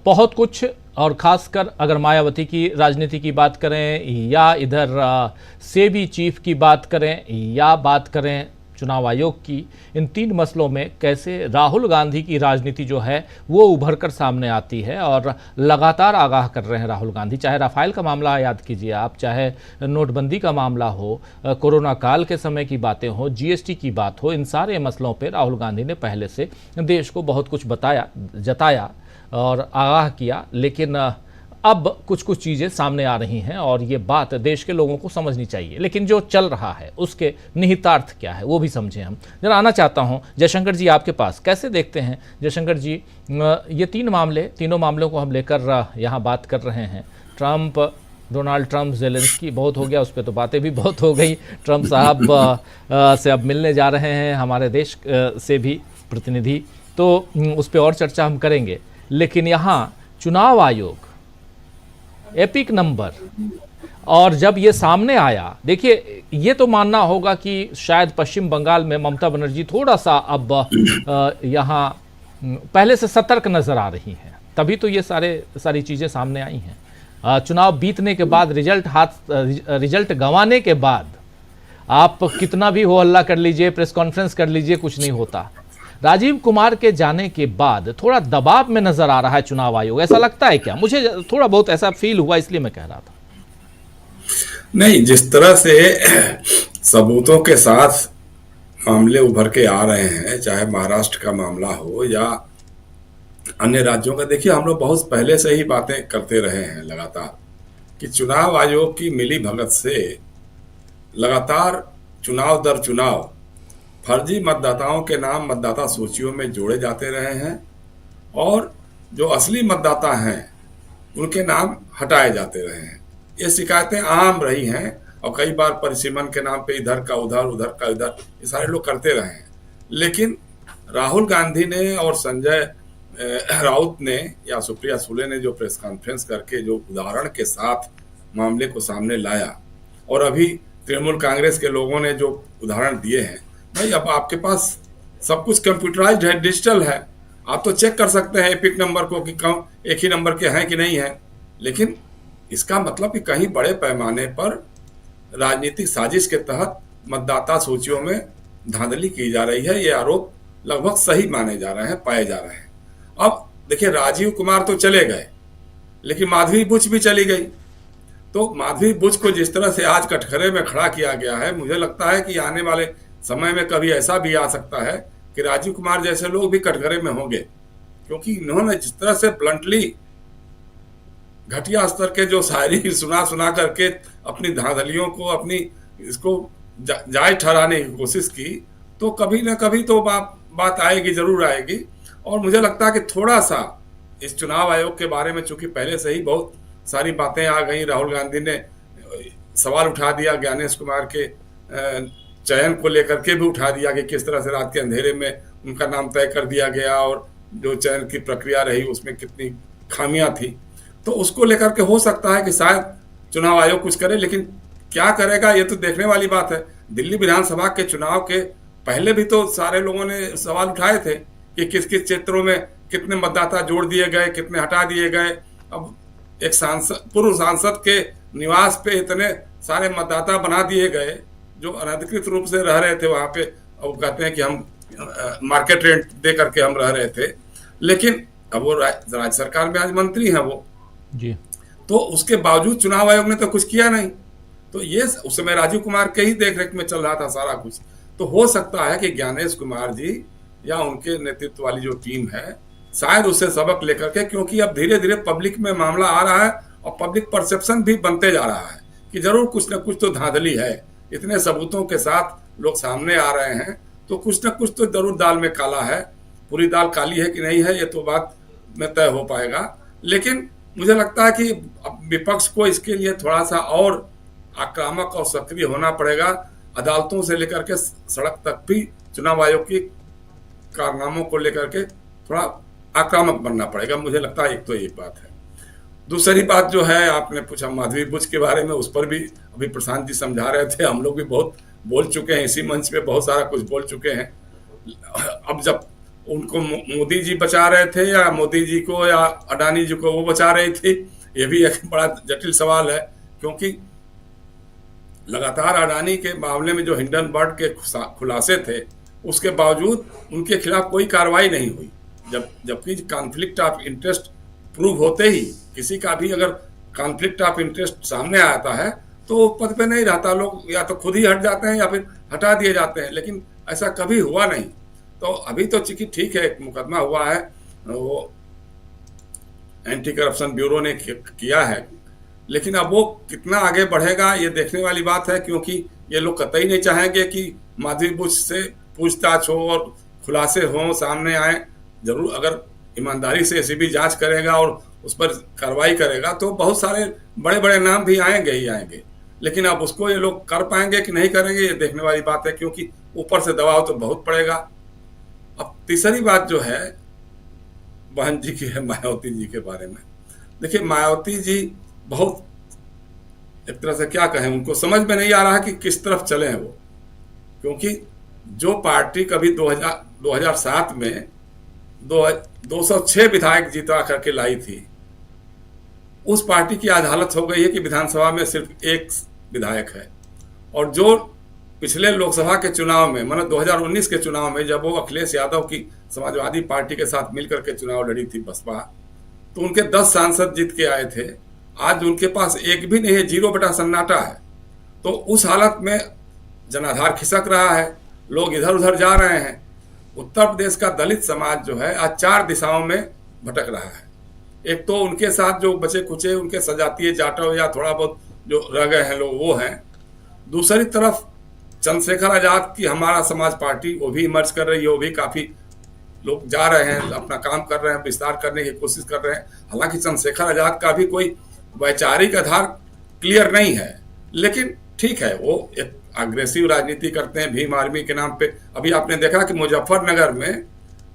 बहुत कुछ, और ख़ासकर अगर मायावती की राजनीति की बात करें या इधर सेबी चीफ की बात करें या बात करें चुनाव आयोग की, इन तीन मसलों में कैसे राहुल गांधी की राजनीति जो है वो उभर कर सामने आती है और लगातार आगाह कर रहे हैं राहुल गांधी। चाहे राफेल का मामला याद कीजिए आप, चाहे नोटबंदी का मामला हो, कोरोना काल के समय की बातें हो, जीएसटी की बात हो, इन सारे मसलों पर राहुल गांधी ने पहले से देश को बहुत कुछ जताया और आगाह किया। लेकिन अब कुछ कुछ चीज़ें सामने आ रही हैं और ये बात देश के लोगों को समझनी चाहिए। लेकिन जो चल रहा है उसके निहितार्थ क्या है वो भी समझें। हम जरा आना चाहता हूँ जयशंकर जी आपके पास, कैसे देखते हैं जयशंकर जी ये तीनों मामलों को हम लेकर यहाँ बात कर रहे हैं। ट्रंप, डोनाल्ड ट्रंप, ज़ेलेंस्की, बहुत हो गया, उस पर तो बातें भी बहुत हो गई। ट्रंप साहब से अब मिलने जा रहे हैं हमारे देश से भी प्रतिनिधि, तो उस पर और चर्चा हम करेंगे। लेकिन यहाँ चुनाव आयोग, एपिक नंबर, और जब ये सामने आया, देखिए ये तो मानना होगा कि शायद पश्चिम बंगाल में ममता बनर्जी थोड़ा सा अब यहाँ पहले से सतर्क नजर आ रही हैं, तभी तो ये सारी चीज़ें सामने आई हैं। चुनाव बीतने के बाद, रिजल्ट गंवाने के बाद आप कितना भी हो हल्ला कर लीजिए, प्रेस कॉन्फ्रेंस कर लीजिए, कुछ नहीं होता। राजीव कुमार के जाने के बाद थोड़ा दबाव में नजर आ रहा है चुनाव आयोग, ऐसा लगता है क्या? मुझे थोड़ा बहुत ऐसा फील हुआ, इसलिए मैं कह रहा था। नहीं, जिस तरह से सबूतों के साथ मामले उभर के आ रहे हैं, चाहे महाराष्ट्र का मामला हो या अन्य राज्यों का, देखिए हम लोग बहुत पहले से ही बातें करते रहे हैं लगातार कि चुनाव आयोग की मिली भगत से लगातार चुनाव दर चुनाव फर्जी मतदाताओं के नाम मतदाता सूचियों में जोड़े जाते रहे हैं और जो असली मतदाता हैं उनके नाम हटाए जाते रहे हैं। ये शिकायतें आम रही हैं और कई बार परिसीमन के नाम पे इधर का उधर, उधर का इधर, ये सारे लोग करते रहे हैं। लेकिन राहुल गांधी ने और संजय राउत ने या सुप्रिया सुले ने जो प्रेस कॉन्फ्रेंस करके जो उदाहरण के साथ मामले को सामने लाया, और अभी तृणमूल कांग्रेस के लोगों ने जो उदाहरण दिए हैं, भाई अब आपके पास सब कुछ कंप्यूटराइज्ड है, डिजिटल है, आप तो चेक कर सकते हैं एपिक नंबर को कि कौन एक ही नंबर के हैं कि नहीं है। लेकिन इसका मतलब कि कहीं बड़े पैमाने पर राजनीतिक साजिश के तहत मतदाता सूचियों में धांधली की जा रही है, ये आरोप लगभग सही माने जा रहे हैं, पाए जा रहे हैं। अब देखिए राजीव कुमार तो चले गए, लेकिन माधवी बुच भी चली गई। तो माधवी बुच को जिस तरह से आज कटघरे में खड़ा किया गया है, मुझे लगता है कि आने वाले समय में कभी ऐसा भी आ सकता है कि राजीव कुमार जैसे लोग भी कटघरे में होंगे, क्योंकि इन्होंने जिस तरह से ब्लंटली घटिया स्तर के जो शायरी सुना करके अपनी धांधलियों को, अपनी इसको जायज ठहराने की कोशिश की, तो कभी ना कभी तो बात आएगी, जरूर आएगी। और मुझे लगता है कि थोड़ा सा इस चुनाव आयोग के बारे में चूंकि पहले से ही बहुत सारी बातें आ गई, राहुल गांधी ने सवाल उठा दिया, ज्ञानेश कुमार के चयन को लेकर के भी उठा दिया कि किस तरह से रात के अंधेरे में उनका नाम तय कर दिया गया और जो चयन की प्रक्रिया रही उसमें कितनी खामियां थी। तो उसको लेकर के हो सकता है कि शायद चुनाव आयोग कुछ करे, लेकिन क्या करेगा ये तो देखने वाली बात है। दिल्ली विधानसभा के चुनाव के पहले भी तो सारे लोगों ने सवाल उठाए थे कि किस किस क्षेत्रों में कितने मतदाता जोड़ दिए गए, कितने हटा दिए गए। अब एक पूर्व सांसद के निवास पे इतने सारे मतदाता बना दिए गए जो अनधिकृत रूप से रह रहे थे वहां पे, और कहते हैं कि हम मार्केट रेंट दे करके हम रह रहे थे। लेकिन अब वो राज्य सरकार में आज मंत्री हैं वो जी, तो उसके बावजूद चुनाव आयोग ने तो कुछ किया नहीं। तो ये उस समय राजीव कुमार के ही देखरेख में चल रहा था सारा कुछ। तो हो सकता है कि ज्ञानेश कुमार जी या उनके नेतृत्व वाली जो टीम है शायद उससे सबक लेकर के, क्योंकि अब धीरे धीरे पब्लिक में मामला आ रहा है और पब्लिक परसेप्शन भी बनते जा रहा है कि जरूर कुछ ना कुछ तो धांधली है। इतने सबूतों के साथ लोग सामने आ रहे हैं, तो कुछ ना कुछ तो जरूर दाल में काला है। पूरी दाल काली है कि नहीं है ये तो बात में तय हो पाएगा, लेकिन मुझे लगता है कि अब विपक्ष को इसके लिए थोड़ा सा और आक्रामक और सक्रिय होना पड़ेगा। अदालतों से लेकर के सड़क तक भी चुनाव आयोग की कारनामों को लेकर के थोड़ा आक्रामक बनना पड़ेगा। मुझे लगता है एक तो ये बात है। दूसरी बात जो है, आपने पूछा माधवी बुच के बारे में, उस पर भी अभी प्रशांत जी समझा रहे थे, हम लोग भी बहुत बोल चुके हैं, इसी मंच पे बहुत सारा कुछ बोल चुके हैं। अब जब उनको मोदी जी बचा रहे थे या मोदी जी को या अडानी जी को वो बचा रही थी, ये भी एक बड़ा जटिल सवाल है, क्योंकि लगातार अडानी के मामले में जो हिंडनबर्ग के खुलासे थे उसके बावजूद उनके खिलाफ कोई कार्रवाई नहीं हुई। जबकि कॉन्फ्लिक्ट ऑफ इंटरेस्ट प्रूव होते ही किसी का भी अगर कॉन्फ्लिक्ट ऑफ इंटरेस्ट सामने आता है तो पद पे नहीं रहता, लोग या तो खुद ही हट जाते हैं या फिर हटा दिए जाते हैं, लेकिन ऐसा कभी हुआ नहीं। तो अभी तो चूंकि ठीक है, एक मुकदमा हुआ है, वो एंटी करप्शन ब्यूरो ने किया है, लेकिन अब वो कितना आगे बढ़ेगा ये देखने वाली बात है, क्योंकि ये लोग कतई नहीं चाहेंगे कि माधवी बुच से पूछताछ हो और खुलासे हों, सामने आए। जरूर अगर ईमानदारी से एसीबी जांच करेगा और उस पर कार्रवाई करेगा तो बहुत सारे बड़े बड़े नाम भी आएंगे ही आएंगे, लेकिन अब उसको ये लोग कर पाएंगे कि नहीं करेंगे ये देखने वाली बात है, क्योंकि ऊपर से दबाव तो बहुत पड़ेगा। अब तीसरी बात जो है बहन जी की है, मायावती जी के बारे में। देखिए, मायावती जी बहुत एक तरह से क्या कहें, उनको समझ में नहीं आ रहा कि किस तरफ चले हैं वो, क्योंकि जो पार्टी कभी 2007 में 206 विधायक जीता करके लाई थी, उस पार्टी की आज हालत हो गई है कि विधानसभा में सिर्फ एक विधायक है। और जो पिछले लोकसभा के चुनाव में, मतलब 2019 के चुनाव में, जब वो अखिलेश यादव की समाजवादी पार्टी के साथ मिलकर के चुनाव लड़ी थी बसपा, तो उनके 10 सांसद जीत के आए थे। आज उनके पास एक भी नहीं है, 0 बटा सन्नाटा है। तो उस हालत में जनाधार खिसक रहा है, लोग इधर उधर जा रहे हैं। उत्तर प्रदेश का दलित समाज जो है आज 4 दिशाओं में भटक रहा है। एक तो उनके साथ जो बचे कुचे उनके सजातीय जाटव या थोड़ा बहुत जो रह गए हैं लोग वो हैं। दूसरी तरफ चंद्रशेखर आजाद की हमारा समाज पार्टी वो भी इमर्ज कर रही है, वो भी काफी लोग जा रहे हैं, अपना काम कर रहे हैं, विस्तार करने की कोशिश कर रहे हैं। हालांकि चंद्रशेखर आजाद का भी कोई वैचारिक आधार क्लियर नहीं है, लेकिन ठीक है, वो एक अग्रेसिव राजनीति करते हैं भीम आर्मी के नाम पे। अभी आपने देखा कि मुजफ्फरनगर में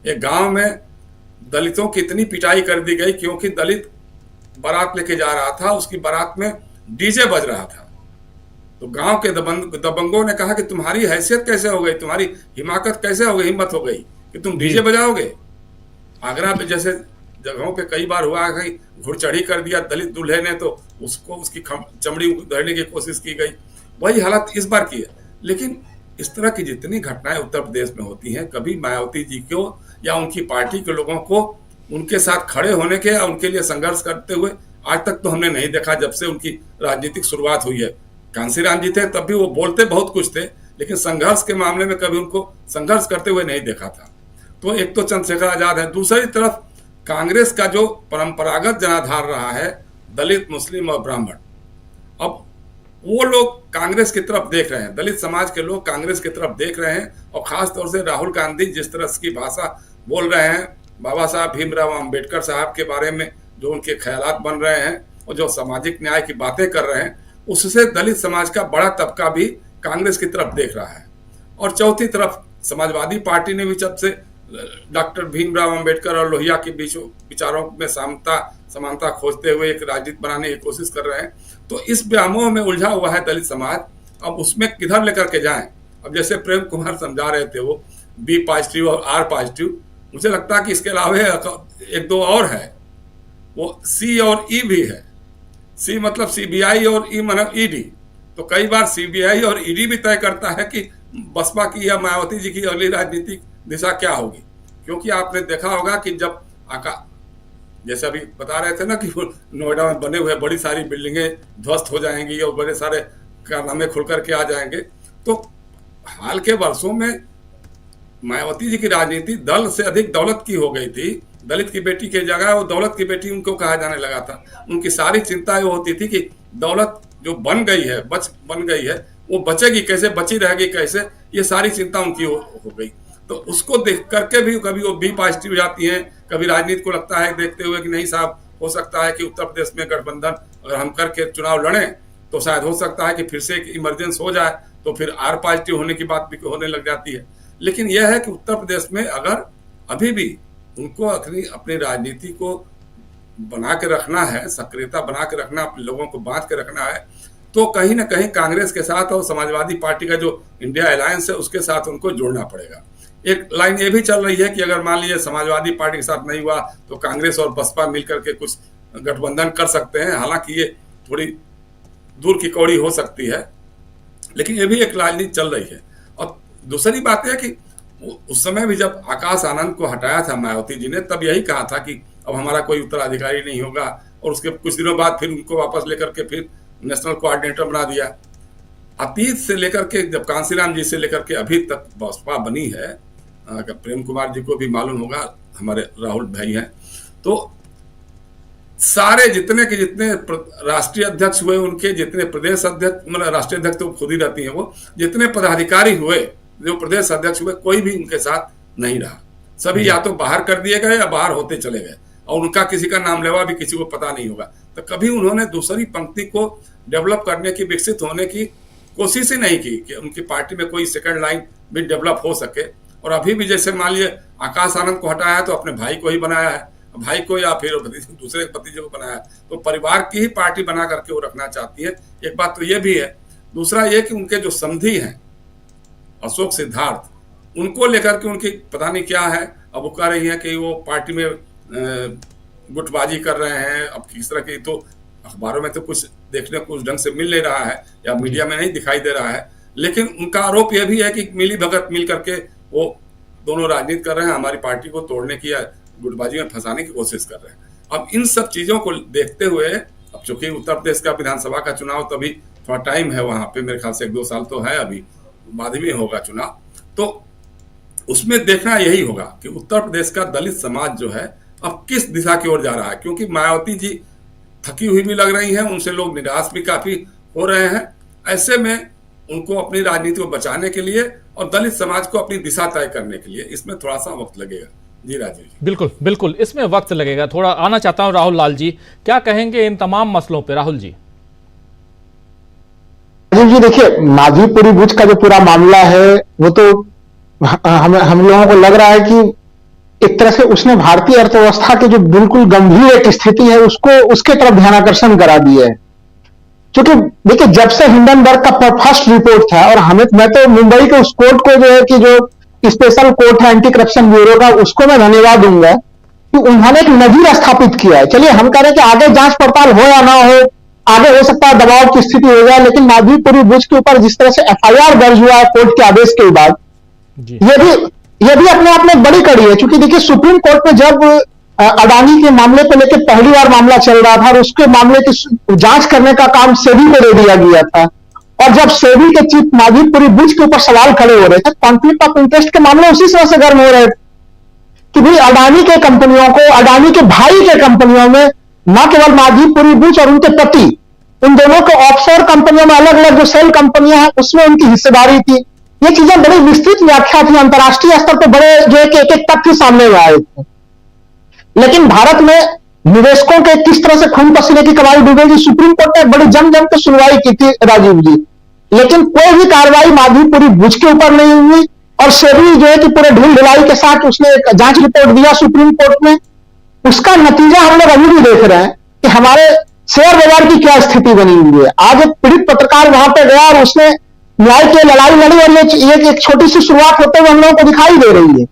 एक गांव में दलितों की इतनी पिटाई कर दी गई क्योंकि दलित बारात लेके जा रहा था, उसकी बारात में डीजे बज रहा था। तो गांव के दबंगों ने कहा कि तुम्हारी हैसियत कैसे हो गई, तुम्हारी हिमाकत कैसे हो गई, हिम्मत हो गई कि तुम डीजे बजाओगे। आगरा में जैसे जगहों पे कई बार हुआ कि घुड़चढ़ी कर दिया दलित दूल्हे ने, तो उसको उसकी चमड़ी उधेड़ने की कोशिश की गई। वही हालत इस बार की है। लेकिन इस तरह की जितनी घटनाएं उत्तर प्रदेश में होती हैं, कभी मायावती जी को या उनकी पार्टी के लोगों को उनके साथ खड़े होने के या उनके लिए संघर्ष करते हुए आज तक तो हमने नहीं देखा। जब से उनकी राजनीतिक शुरुआत हुई है, कांसीराम जी थे तब भी वो बोलते बहुत कुछ थे, लेकिन संघर्ष के मामले में कभी उनको संघर्ष करते हुए नहीं देखा था। तो एक तो चंद्रशेखर आजाद है, दूसरी तरफ कांग्रेस का जो परंपरागत जनाधार रहा है दलित, मुस्लिम और ब्राह्मण, अब वो लोग कांग्रेस की तरफ देख रहे हैं, दलित समाज के लोग कांग्रेस की तरफ देख रहे हैं। और खास तौर से राहुल गांधी जिस तरह की भाषा बोल रहे हैं, बाबा साहब भीमराव अंबेडकर साहब के बारे में जो उनके ख्यालात बन रहे हैं और जो सामाजिक न्याय की बातें कर रहे हैं, उससे दलित समाज का बड़ा तबका भी कांग्रेस की तरफ देख रहा है। और चौथी तरफ समाजवादी पार्टी ने भी जब से डॉक्टर भीमराव अंबेडकर और लोहिया के बीच विचारों में समानता खोजते हुए एक राजनीति बनाने की कोशिश कर रहे हैं, तो इस व्यामोह में उलझा हुआ है दलित समाज। अब उसमें किधर लेकर के जाएं? अब जैसे प्रेम कुमार समझा रहे थे, वो बी पॉजिटिव और आर पॉजिटिव, मुझे लगता है कि इसके अलावा एक दो और है, वो सी और ई भी है। सी मतलब सीबीआई और ई मतलब ईडी। तो कई बार सीबीआई और ईडी भी तय करता है कि बसपा की या मायावती जी की अगली राजनीतिक दिशा क्या होगी। क्योंकि आपने देखा होगा कि जब जैसे अभी बता रहे थे ना कि नोएडा में बने हुए बड़ी सारी बिल्डिंगें ध्वस्त हो जाएंगी और बड़े सारे कारनामे खुल करके आ जाएंगे, तो हाल के वर्षों में मायावती जी की राजनीति दल से अधिक दौलत की हो गई थी। दलित की बेटी की जगह वो दौलत की बेटी उनको कहा जाने लगा था। उनकी सारी चिंता ये होती थी कि दौलत जो बन गई है, बन गई है, वो बचेगी कैसे, बची रहेगी कैसे, ये सारी चिंता उनकी हो गई। तो उसको देख करके भी कभी वो भी पॉजिटिव हो जाती है, कभी राजनीति को लगता है देखते हुए कि नहीं साहब, हो सकता है कि उत्तर प्रदेश में गठबंधन अगर हम करके चुनाव लड़ें तो शायद हो सकता है कि फिर से एक इमरजेंस हो जाए, तो फिर आर पॉजिटिव होने की बात भी होने लग जाती है। लेकिन यह है कि उत्तर प्रदेश में अगर अभी भी उनको अपनी राजनीति को बना के रखना है, सक्रियता बना के रखना, अपने लोगों को बांध के रखना है, तो कहीं ना कहीं कांग्रेस के साथ और समाजवादी पार्टी का जो इंडिया अलायंस है उसके साथ उनको जोड़ना पड़ेगा। एक लाइन ये भी चल रही है कि अगर मान लीजिए समाजवादी पार्टी के साथ नहीं हुआ तो कांग्रेस और बसपा मिलकर के कुछ गठबंधन कर सकते हैं। हालांकि ये थोड़ी दूर की कौड़ी हो सकती है, लेकिन ये भी एक राजनीति चल रही है। और दूसरी बात यह कि उस समय भी जब आकाश आनंद को हटाया था मायावती जी ने, तब यही कहा था कि अब हमारा कोई उत्तराधिकारी नहीं होगा, और उसके कुछ दिनों बाद फिर उनको वापस लेकर के फिर नेशनल कोऑर्डिनेटर बना दिया। अतीत से लेकर के जब कांसीराम जी से लेकर के अभी तक बसपा बनी है, प्रेम कुमार जी को भी मालूम होगा, हमारे राहुल भाई हैं, तो सारे जितने के जितने राष्ट्रीय अध्यक्ष हुए, उनके जितने प्रदेश अध्यक्ष, मतलब राष्ट्रीय अध्यक्ष तो खुद ही रहती हैं वो, जितने पदाधिकारी हुए, जो प्रदेश अध्यक्ष हुए, कोई भी उनके साथ नहीं रहा। सभी या तो बाहर कर दिए गए या बाहर होते चले गए, और उनका किसी का नाम लेवा भी किसी को पता नहीं होगा। तो कभी उन्होंने दूसरी पंक्ति को डेवलप करने की, विकसित होने की कोशिश ही नहीं की कि उनकी पार्टी में कोई सेकंड लाइन भी डेवलप हो सके। और अभी भी जैसे मान लीजिए आकाश आनंद को हटाया है तो अपने भाई को ही बनाया है, भाई को या फिर दूसरे भतीजे को बनाया है, तो परिवार की ही पार्टी बना करके वो रखना चाहती है। एक बात तो ये भी है। दूसरा ये कि उनके जो समधी हैं अशोक सिद्धार्थ, उनको लेकर के उनकी पता नहीं क्या है। अब वो कह रही है कि वो पार्टी में गुटबाजी कर रहे हैं। अब किस तरह की, तो अखबारों में तो कुछ देखने को उस ढंग से मिल नहीं रहा है या मीडिया में नहीं दिखाई दे रहा है, लेकिन उनका आरोप यह भी है कि मिली भगत मिल करके वो दोनों राजनीति कर रहे हैं, हमारी पार्टी को तोड़ने की या गुटबाजी में फंसाने की कोशिश कर रहे हैं। अब इन सब चीजों को देखते हुए, अब चूंकि उत्तर प्रदेश का विधानसभा का चुनाव तो अभी थोड़ा टाइम है, वहां पे मेरे ख्याल से 1-2 साल तो है, अभी बाद में होगा चुनाव, तो उसमें देखना यही होगा कि उत्तर प्रदेश का दलित समाज जो है अब किस दिशा की ओर जा रहा है। क्योंकि मायावती जी थकी हुई भी लग रही हैं, उनसे लोग निराश भी काफी हो रहे हैं। ऐसे में उनको अपनी राजनीति को बचाने के लिए और दलित समाज को अपनी दिशा तय करने के लिए इसमें थोड़ा सा वक्त लगेगा। जी राजीव जी। बिल्कुल बिल्कुल, इसमें वक्त लगेगा। थोड़ा आना चाहता हूं राहुल लाल जी, क्या कहेंगे इन तमाम मसलों पे? राहुल जी। राजीव जी देखिए, माधवीपुरी बुच का जो पूरा मामला है वो तो हम लोगों को लग रहा है कि एक तरह से उसने भारतीय अर्थव्यवस्था की जो बिल्कुल गंभीर एक स्थिति है उसके तरफ ध्यानाकर्षण करा दिया है। क्योंकि देखिए, जब से हिंडनबर्ग का फर्स्ट रिपोर्ट था, और मैं तो मुंबई के उस कोर्ट को जो है कि जो स्पेशल कोर्ट है एंटी करप्शन ब्यूरो का, उसको मैं धन्यवाद दूंगा कि उन्होंने एक नजीर स्थापित किया है। चलिए हम कह रहे हैं कि आगे जांच पड़ताल हो या ना हो, आगे हो सकता है दबाव की स्थिति हो जाए, लेकिन माधवीपुरी बुच के ऊपर जिस तरह से FIR दर्ज हुआ है कोर्ट के आदेश के बाद, ये भी अपने आप में बड़ी कड़ी है। क्योंकि देखिए, सुप्रीम कोर्ट में जब अडानी के मामले को लेकर पहली बार मामला चल रहा था और उसके मामले की जांच करने का काम सेबी को दे दिया गया था, और जब सेबी के चीफ माधवीपुरी बुच के ऊपर सवाल खड़े हो रहे थे, कॉन्फ्लिक्ट ऑफ इंटरेस्ट के मामले उसी समय से गर्म हो रहे थे कि भाई अडानी के कंपनियों को, अडानी के भाई के कंपनियों में न केवल माधवीपुरी बुच और उनके पति, उन दोनों के ऑफशोर कंपनियों में अलग अलग जो सेल कंपनियां हैं उसमें उनकी हिस्सेदारी थी। ये चीजें बड़ी विस्तृत व्याख्या थी, अंतर्राष्ट्रीय स्तर पर बड़े जो है कि एक तथ्य सामने में आए थे। लेकिन भारत में निवेशकों के किस तरह से खून पसीने की कमाई डूबेगी, सुप्रीम कोर्ट ने बड़ी जम के सुनवाई की थी राजीव जी, लेकिन कोई भी कार्रवाई माधवीपुरी बुच के ऊपर नहीं हुई। और सेबी जो है कि पूरे ढील ढिलाई के साथ उसने एक जांच रिपोर्ट दिया सुप्रीम कोर्ट में। उसका नतीजा हम लोग अभी भी देख रहे हैं कि हमारे शेयर बाजार की क्या स्थिति बनी हुई है। आज एक पीड़ित पत्रकार वहां पे गया और उसने न्याय की लड़ाई लड़ी, और ये एक छोटी सी शुरुआत होते हुए हम लोगों को दिखाई दे रही है।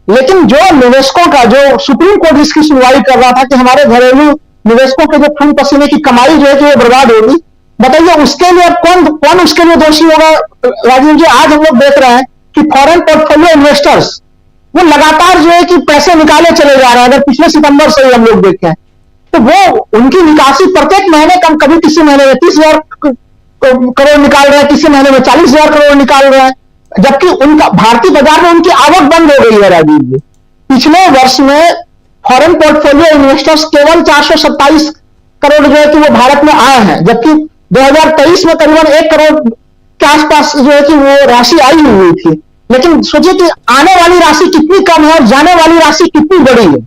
लेकिन जो निवेशकों का, जो सुप्रीम कोर्ट इसकी सुनवाई कर रहा था कि हमारे घरेलू निवेशकों के जो खून पसीने की कमाई जो है कि वो बर्बाद होगी, बताइए उसके लिए कौन उसके लिए दोषी होगा? राजीव जी, आज हम लोग देख रहे हैं कि फॉरेन पोर्टफोलियो इन्वेस्टर्स वो लगातार जो है कि पैसे निकाले चले जा रहे हैं। अगर पिछले सितंबर से हम लोग देखें तो वो उनकी निकासी प्रत्येक महीने कभी किसी महीने में 30,000 करोड़ निकाल रहे हैं, किसी महीने में 40,000 करोड़ निकाल रहे हैं, जबकि उनका भारतीय बाजार में उनकी आवक बंद हो गई है। राजीव जी, पिछले वर्ष में फॉरेन पोर्टफोलियो इन्वेस्टर्स केवल 427 करोड़ जो है कि वो भारत में आए हैं, जबकि 2023 में करीबन 1 करोड़ के आसपास जो है कि वो राशि आई हुई थी, लेकिन सोचिए कि आने वाली राशि कितनी कम है और जाने वाली राशि कितनी बड़ी है।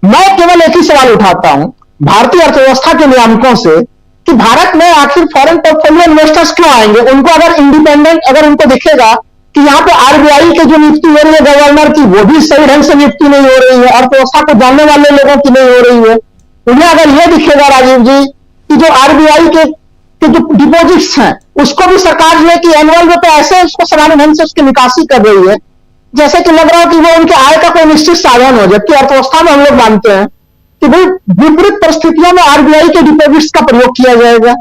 मैं केवल एक ही सवाल उठाता हूं भारतीय अर्थव्यवस्था के नियामकों से कि भारत में आखिर फॉरेन पोर्टफोलियो इन्वेस्टर्स क्यों आएंगे? उनको अगर इंडिपेंडेंट अगर उनको दिखेगा कि यहाँ पे आरबीआई की जो नियुक्ति हो रही है गवर्नर की, वो भी सही ढंग से नियुक्ति नहीं हो रही है, अर्थव्यवस्था को जानने वाले लोगों की नहीं हो रही है, उन्हें अगर यह दिखेगा राजीव जी कि जो आरबीआई के जो डिपॉजिट्स हैं उसको भी सरकार जो है कि एनुअल में तो ऐसे उसको सामान्य ढंग से उसकी निकासी कर रही है जैसे कि लग रहा हो कि वो उनके आय का कोई निश्चित साधन हो, जबकि अर्थव्यवस्था में हम लोग मानते हैं कि भाई विपरीत परिस्थितियों में आरबीआई के डिपॉजिट्स का प्रयोग किया जाएगा।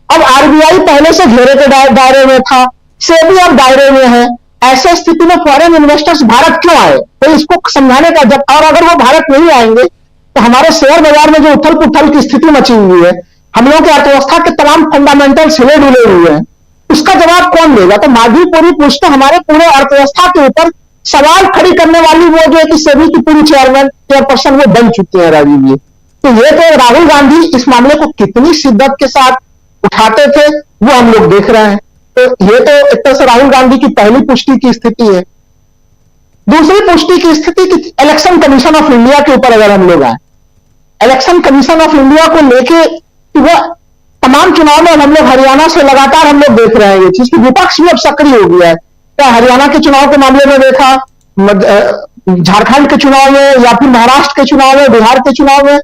अब आरबीआई पहले से घेरे के दायरे में था, सेबी अब दायरे में है, ऐसे स्थिति में फॉरेन इन्वेस्टर्स भारत क्यों आए? तो इसको समझाने का जब, और अगर वो भारत नहीं आएंगे तो हमारे शेयर बाजार में जो उथल पुथल की स्थिति मची हुई है, हम लोगों की अर्थव्यवस्था के तमाम फंडामेंटल्स हिले डुले हुए हैं, उसका जवाब कौन देगा? तो माधवीपुरी पुरुष तो हमारे पूरे अर्थव्यवस्था के ऊपर सवाल खड़ी करने वाली वो जो है कि सेबी की पूरी चेयरपर्सन वो बन चुकी है राजीव जी। तो ये तो राहुल गांधी इस मामले को कितनी शिद्दत के साथ उठाते थे वो हम लोग देख रहे हैं। तो ये तो एक तरह से राहुल गांधी की पहली पुष्टि की स्थिति है। दूसरी पुष्टि की स्थिति की इलेक्शन कमीशन ऑफ इंडिया के ऊपर अगर हम लोग आए, इलेक्शन कमीशन ऑफ इंडिया को लेके वो तमाम चुनाव में हम लोग हरियाणा से लगातार हम लोग देख रहे हैं ये चीज की विपक्ष भी अब सक्रिय हो गया है। क्या हरियाणा के चुनाव के मामले में देखा, झारखंड के चुनाव में या फिर महाराष्ट्र के चुनाव में, बिहार के चुनाव में,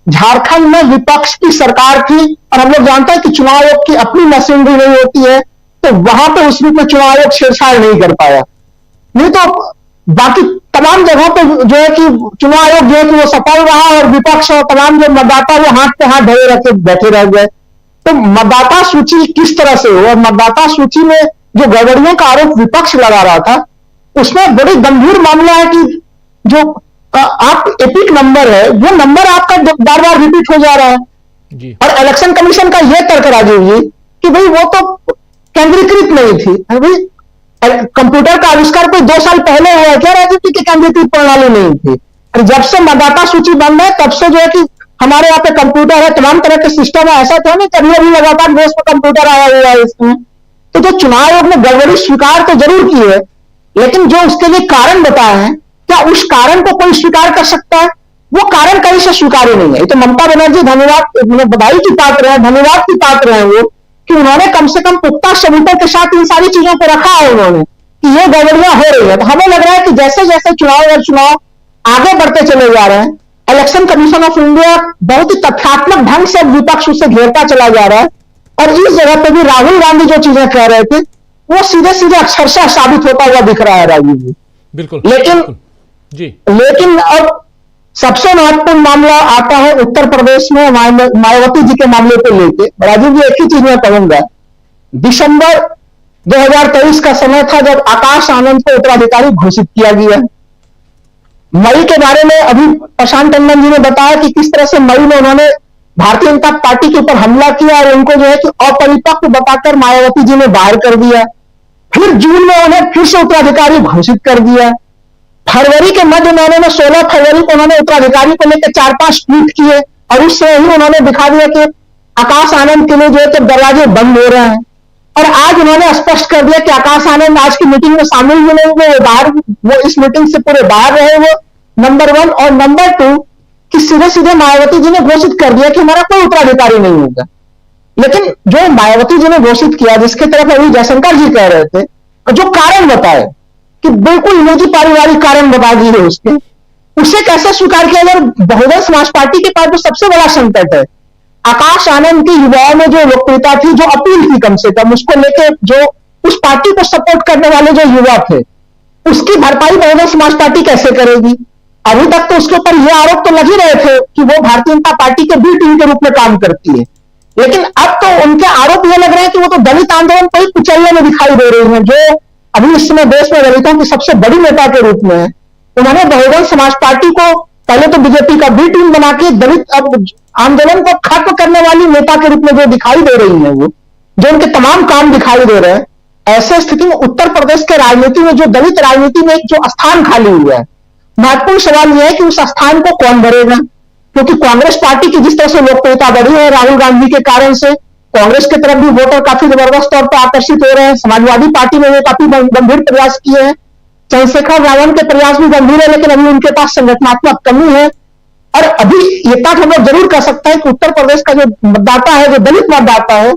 झारखंड में विपक्ष की सरकार थी और हम लोग जानते हैं कि चुनाव आयोग की अपनी मशीनरी नहीं होती है, तो वहां पे उस रूप में चुनाव आयोग छेड़छाड़ नहीं कर पाया। नहीं तो बाकी तमाम जगहों पे जो है कि चुनाव आयोग जो है कि वो सफल रहा और विपक्ष और तमाम जो मतदाता वो हाथ पे हाथ धरे रखे बैठे रह गए। तो मतदाता सूची किस तरह से हो और मतदाता सूची में जो गड़बड़ियों का आरोप विपक्ष लगा रहा था उसमें बड़ी गंभीर मामला है कि जो आप एपिक नंबर है वो नंबर आपका बार बार रिपीट हो जा रहा है जी। और इलेक्शन कमीशन का यह तर्क राजीव जी कि भाई वो तो केंद्रीकृत नहीं थी। भाई कंप्यूटर का आविष्कार कोई 2 साल पहले हुआ क्या राजीव जी की केंद्रीकृत प्रणाली नहीं थी? जब से मतदाता सूची बन है तब से जो है कि हमारे यहाँ पे कंप्यूटर है, तमाम तरह के सिस्टम है, ऐसा था नहीं कभी अभी लगातार देश में कंप्यूटर आया हुआ है इसमें। तो जो चुनाव आयोग ने गड़बड़ी स्वीकार तो जरूर की है, लेकिन जो उसके लिए कारण बताए हैं क्या उस कारण को कोई स्वीकार कर सकता है? वो कारण कहीं से स्वीकार्य नहीं है। तो ममता बनर्जी धन्यवाद, बधाई की पात्र है, धन्यवाद की पात्र है वो कि उन्होंने कम से कम पुख्ता सबूतों के साथ इन सारी चीजों को रखा है उन्होंने कि ये गड़बड़ियां हो रही है। तो हमें लग रहा है कि जैसे जैसे चुनाव आगे बढ़ते चले जा रहे हैं, इलेक्शन कमीशन ऑफ इंडिया बहुत ही तथ्यात्मक ढंग से विपक्ष उसे घेरता चला जा रहा है और इस जगह पे भी राहुल गांधी जो चीजें कह रहे थे वो सीधे सीधे अक्षरशः साबित होता हुआ दिख रहा है राजीव जी। बिल्कुल। लेकिन अब सबसे महत्वपूर्ण मामला आता है उत्तर प्रदेश में मायावती जी के मामले को लेके। राजीव जी एक ही चीज मैं कहूंगा, दिसंबर 2023 का समय था जब आकाश आनंद को उत्तराधिकारी घोषित किया गया। मई के बारे में अभी प्रशांत टंडन जी ने बताया कि किस तरह से मई में उन्होंने भारतीय जनता पार्टी के ऊपर हमला किया और उनको जो है कि अपरिपक्व बताकर मायावती जी ने बाहर कर दिया। फिर जून में उन्हें फिर से उत्तराधिकारी घोषित कर दिया। फरवरी के मध्य महीने में 16 फरवरी को उन्होंने उत्तराधिकारी को लेकर 4-5 ट्वीट किए और उससे ही उन्होंने दिखा दिया कि आकाश आनंद के लिए जो है तो दरवाजे बंद हो रहे हैं। और आज उन्होंने स्पष्ट कर दिया कि आकाश आनंद आज की मीटिंग में शामिल भी नहीं हुए, वो इस मीटिंग से पूरे बाहर रहे वो, नंबर 1। और नंबर 2 कि सीधे सीधे मायावती जी ने घोषित कर दिया कि हमारा कोई उत्तराधिकारी नहीं होगा। लेकिन जो मायावती जी ने घोषित किया, जिसके तरफ अभी जयशंकर जी कह रहे थे, जो कारण बताए कि बिल्कुल निजी पारिवारिक कारण बता दिए उसके, उसे कैसे स्वीकार किया जाए? बहुजन समाज पार्टी के पास जो सबसे बड़ा संकट है, आकाश आनंद की युवाओं में जो लोकप्रियता थी, जो अपील थी कम से कम, उसको लेके जो उस पार्टी को सपोर्ट करने वाले जो युवा थे, उसकी भरपाई बहुजन समाज पार्टी कैसे करेगी? अभी तक तो उसके ऊपर ये आरोप तो लग ही रहे थे कि वो भारतीय जनता पार्टी के बी टीम के रूप में काम करती है, लेकिन अब तो उनके आरोप ये लग रहे हैं कि वो तो दलित आंदोलन को ही कुचलने में दिखाई दे रही है, जो अभी इस समय देश में दलितों की सबसे बड़ी नेता के रूप में है। उन्होंने बहुजन समाज पार्टी को पहले तो बीजेपी का बी टीम बना के दलित आंदोलन को खत्म करने वाली नेता के रूप में जो दिखाई दे रही है, वो जो उनके तमाम काम दिखाई दे रहे हैं। ऐसे स्थिति में उत्तर प्रदेश के राजनीति में जो दलित राजनीति में जो स्थान खाली हुआ है, महत्वपूर्ण सवाल यह है कि उस स्थान को कौन भरेगा? क्योंकि कांग्रेस पार्टी की जिस तरह से लोकप्रियता बढ़ी है राहुल गांधी के कारण से, कांग्रेस की तरफ भी वोटर काफी जबरदस्त तौर पर आकर्षित हो रहे हैं। समाजवादी पार्टी में भी काफी गंभीर प्रयास किए हैं। चंद्रशेखर रावण के प्रयास भी गंभीर है, लेकिन अभी उनके पास संगठनात्मक कमी है। और अभी ये बात हम लोग जरूर कह सकते हैं कि उत्तर प्रदेश का जो मतदाता है, जो दलित मतदाता है,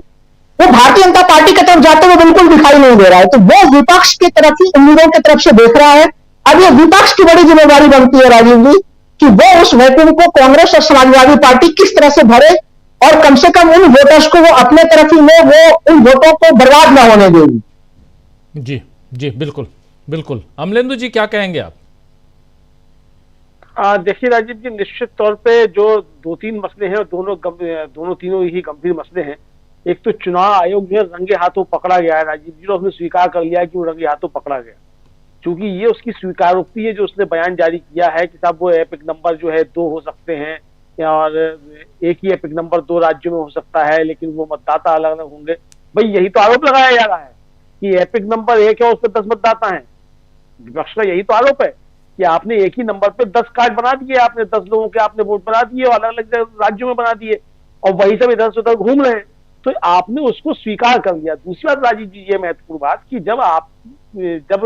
वो भारतीय जनता पार्टी की तरफ जाते हुए बिल्कुल दिखाई नहीं दे रहा है। तो वो विपक्ष की तरफ ही, उम्मीदों की तरफ से देख रहा है। अब ये विपक्ष की बड़ी जिम्मेदारी बनती है राजीव जी कि वो उस वैक्यूम को कांग्रेस और समाजवादी पार्टी किस तरह से भरे और कम से कम उन वोटर्स को वो अपने तरफ ही ले, वो उन वोटों को बर्बाद ना होने देंगे। जी जी, बिल्कुल बिल्कुल। अमलेंदु जी, क्या कहेंगे आप? देखिए राजीव जी, निश्चित तौर पे जो दो तीन मसले हैं, दोनों तीनों ही गंभीर मसले हैं। एक तो चुनाव आयोग जो है रंगे हाथों पकड़ा गया है राजीव जी, और उसने स्वीकार कर लिया है कि वो रंगे हाथों पकड़ा गया, क्योंकि ये उसकी स्वीकारोक्ति है जो उसने बयान जारी किया है कि साहब वो एपिक नंबर जो है 2 हो सकते हैं, और एक ही एपिक नंबर 2 राज्यों में हो सकता है, लेकिन वो मतदाता अलग अलग होंगे। भाई यही तो आरोप लगाया जा रहा है कि एपिक नंबर 1 है, उस पर 10 मतदाता हैं। विपक्ष का यही तो आरोप है कि आपने एक ही नंबर पे 10 कार्ड बना दिए, आपने 10 लोगों के आपने वोट बना दिए और अलग अलग राज्यों में बना दिए, और वही सब इधर से उधर घूम रहे हैं। तो आपने उसको स्वीकार कर लिया। दूसरी बात राजीव जी, ये महत्वपूर्ण बात कि जब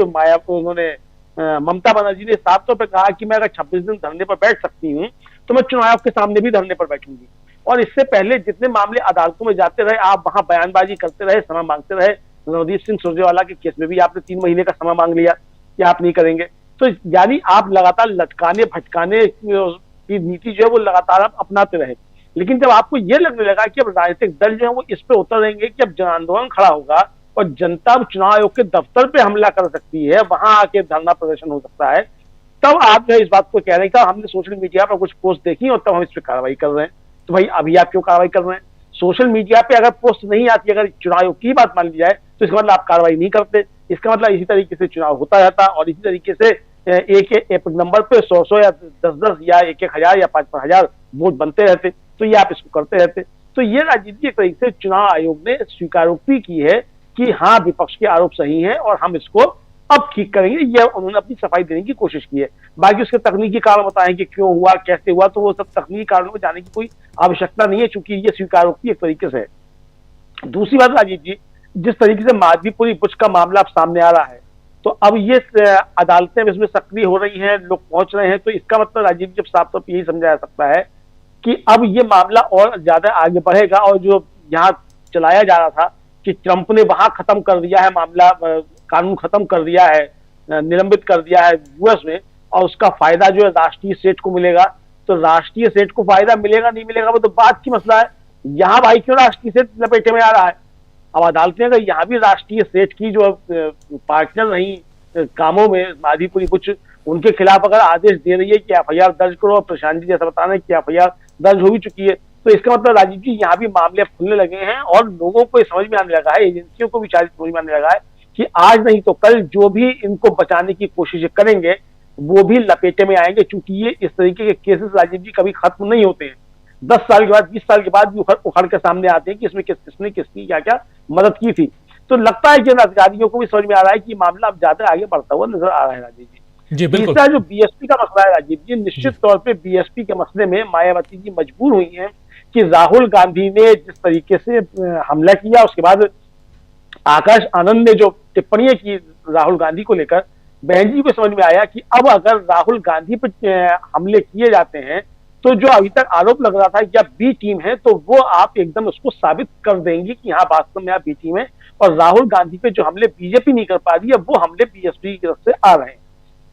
उन्होंने ममता बनर्जी ने साफ तौर पर कहा कि मैं अगर 26 दिन धरने पर बैठ सकती हूँ तो मैं चुनाव आयोग के सामने भी धरने पर बैठूंगी, और इससे पहले जितने मामले अदालतों में जाते रहे, आप वहां बयानबाजी करते रहे, समय मांगते रहे। नवदीप सिंह सुरजेवाला के केस में भी आपने 3 महीने का समय मांग लिया कि आप नहीं करेंगे। तो यानी आप लगातार लटकाने भटकाने की नीति जो है वो लगातार आप अपनाते रहे। लेकिन जब आपको ये लगने लगा कि अब राजनीतिक दल जो है वो इस पे उतरेंगे कि अब जन आंदोलन खड़ा होगा और जनता चुनाव आयोग के दफ्तर पे हमला कर सकती है, वहां आके धरना प्रदर्शन हो सकता है, तब आप जो है इस बात को कह रहे हैं कि हमने सोशल मीडिया पर कुछ पोस्ट देखी और तब हम इस पर कार्रवाई कर रहे हैं। तो भाई अभी आप क्यों कार्रवाई कर रहे हैं? सोशल मीडिया पे अगर पोस्ट नहीं आती, अगर चुनाव आयोग की बात मान ली जाए, तो इसका मतलब आप कार्रवाई नहीं करते। इसका मतलब इसी तरीके से चुनाव होता रहता और इसी तरीके से एक नंबर पे 100 या 10 या 1,000 या 5,000 वोट बनते रहते। तो ये आप इसको करते रहते। तो ये राजनीति एक तरीके से चुनाव आयोग ने स्वीकारोक्ति की है कि हाँ, विपक्ष के आरोप सही है और हम इसको अब ठीक करेंगे। ये उन्होंने अपनी सफाई देने की कोशिश की है। बाकी उसके तकनीकी कारण बताएं कि क्यों हुआ, कैसे हुआ, तो वो सब तकनीकी कारणों में जाने की कोई आवश्यकता नहीं है, चूंकि ये स्वीकारोक्ति एक तरीके से है। दूसरी बात राजीव जी, जिस तरीके से माधवीपुरी बुच का मामला अब सामने आ रहा है, तो अब ये अदालतें इसमें सक्रिय हो रही हैं, लोग पहुंच रहे हैं, तो इसका मतलब राजीव जी साफ तौर पर यही समझा जा सकता है कि अब ये मामला और ज्यादा आगे बढ़ेगा। और जो यहाँ चलाया जा रहा था कि ट्रंप ने वहां खत्म कर दिया है मामला, कानून खत्म कर दिया है, निलंबित कर दिया है यूएस में, और उसका फायदा जो है राष्ट्रीय सेठ को मिलेगा, तो राष्ट्रीय सेठ को फायदा मिलेगा नहीं मिलेगा वो तो बात की मसला है। यहाँ भाई क्यों राष्ट्रीय सेठ लपेटे में आ रहा है? अब अदालतें अगर यहाँ भी राष्ट्रीय सेठ की जो पार्टनर रही कामों में माधवीपुरी बुच, उनके खिलाफ अगर आदेश दे रही है कि एफआईआर दर्ज करो, और प्रशांत जी जैसा बता रहे हैं कि एफआईआर दर्ज हो भी चुकी है, तो इसका मतलब राजीव जी यहाँ भी मामले खुलने लगे हैं और लोगों को समझ में आने लगा है, एजेंसियों को भी शायद समझ में आने लगा है कि आज नहीं तो कल जो भी इनको बचाने की कोशिश करेंगे वो भी लपेटे में आएंगे, क्योंकि ये इस तरीके के केसेस राजीव जी कभी खत्म नहीं होते हैं। 10 साल के बाद 20 साल के बाद भी उखड़ के सामने आते हैं कि इसमें किसने किसकी क्या क्या मदद की थी। तो लगता है कि अधिकारियों को भी समझ में आ रहा है कि मामला अब ज्यादा आगे बढ़ता हुआ नजर आ रहा है राजीव जी। तीसरा जो बीएसपी का मसला है राजीव जी, निश्चित तौर पे बीएसपी के मसले में मायावती जी मजबूर हुई हैं कि राहुल गांधी ने जिस तरीके से हमला किया, उसके बाद आकाश आनंद ने जो टिप्पणियां की राहुल गांधी को लेकर, बहन जी को समझ में आया कि अब अगर राहुल गांधी पर हमले किए जाते हैं तो जो अभी तक आरोप लग रहा था कि आप बी टीम है, तो वो आप एकदम उसको साबित कर देंगे कि हाँ वास्तव में आप बी टीम है, और राहुल गांधी पे जो हमले बीजेपी नहीं कर पा रही है वो हमले बीएसपी की तरफ से आ रहे हैं।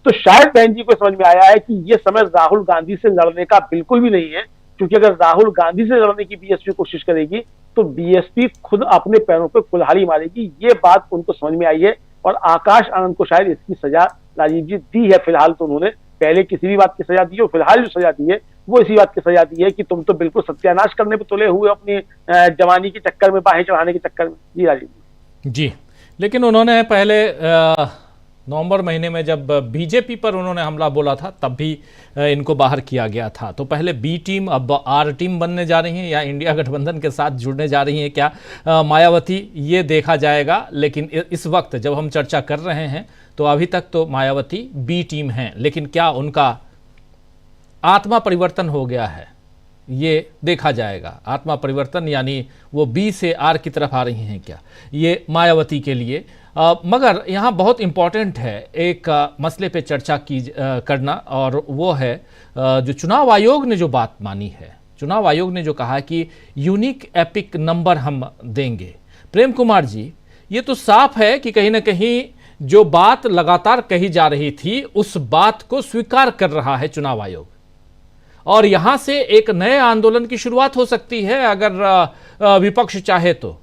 तो शायद बहन जी को समझ में आया है कि ये समय राहुल गांधी से लड़ने का बिल्कुल भी नहीं है, क्योंकि अगर राहुल गांधी से लड़ने की बीएसपी कोशिश करेगी तो बीएसपी खुद अपने पैरों पर कुल्हाड़ी मारेगी। ये बात उनको समझ में आई है, और आकाश आनंद को शायद इसकी सजा राजीव जी दी है फिलहाल। तो उन्होंने पहले किसी भी बात की सजा दी है, फिलहाल जो सजा दी है वो इसी बात की सजा दी है कि तुम तो बिल्कुल सत्यानाश करने पे तुले हुए अपनी जवानी के चक्कर में, बाहें चढ़ाने के चक्कर में। जी राजीव जी। लेकिन उन्होंने पहले नवंबर महीने में जब बीजेपी पर उन्होंने हमला बोला था तब भी इनको बाहर किया गया था। तो पहले बी टीम अब आर टीम बनने जा रही हैं या इंडिया गठबंधन के साथ जुड़ने जा रही हैं क्या मायावती, ये देखा जाएगा। लेकिन इस वक्त जब हम चर्चा कर रहे हैं तो अभी तक तो मायावती बी टीम हैं, लेकिन क्या उनका आत्मा परिवर्तन हो गया है? ये देखा जाएगा। आत्मा परिवर्तन यानी वो बी से आर की तरफ आ रही हैं क्या, ये मायावती के लिए। मगर यहाँ बहुत इम्पॉर्टेंट है एक मसले पे चर्चा करना, और वो है जो चुनाव आयोग ने जो बात मानी है। चुनाव आयोग ने जो कहा कि यूनिक एपिक नंबर हम देंगे। प्रेम कुमार जी, ये तो साफ है कि कहीं ना कहीं जो बात लगातार कही जा रही थी उस बात को स्वीकार कर रहा है चुनाव आयोग, और यहां से एक नए आंदोलन की शुरुआत हो सकती है। अगर विपक्ष चाहे तो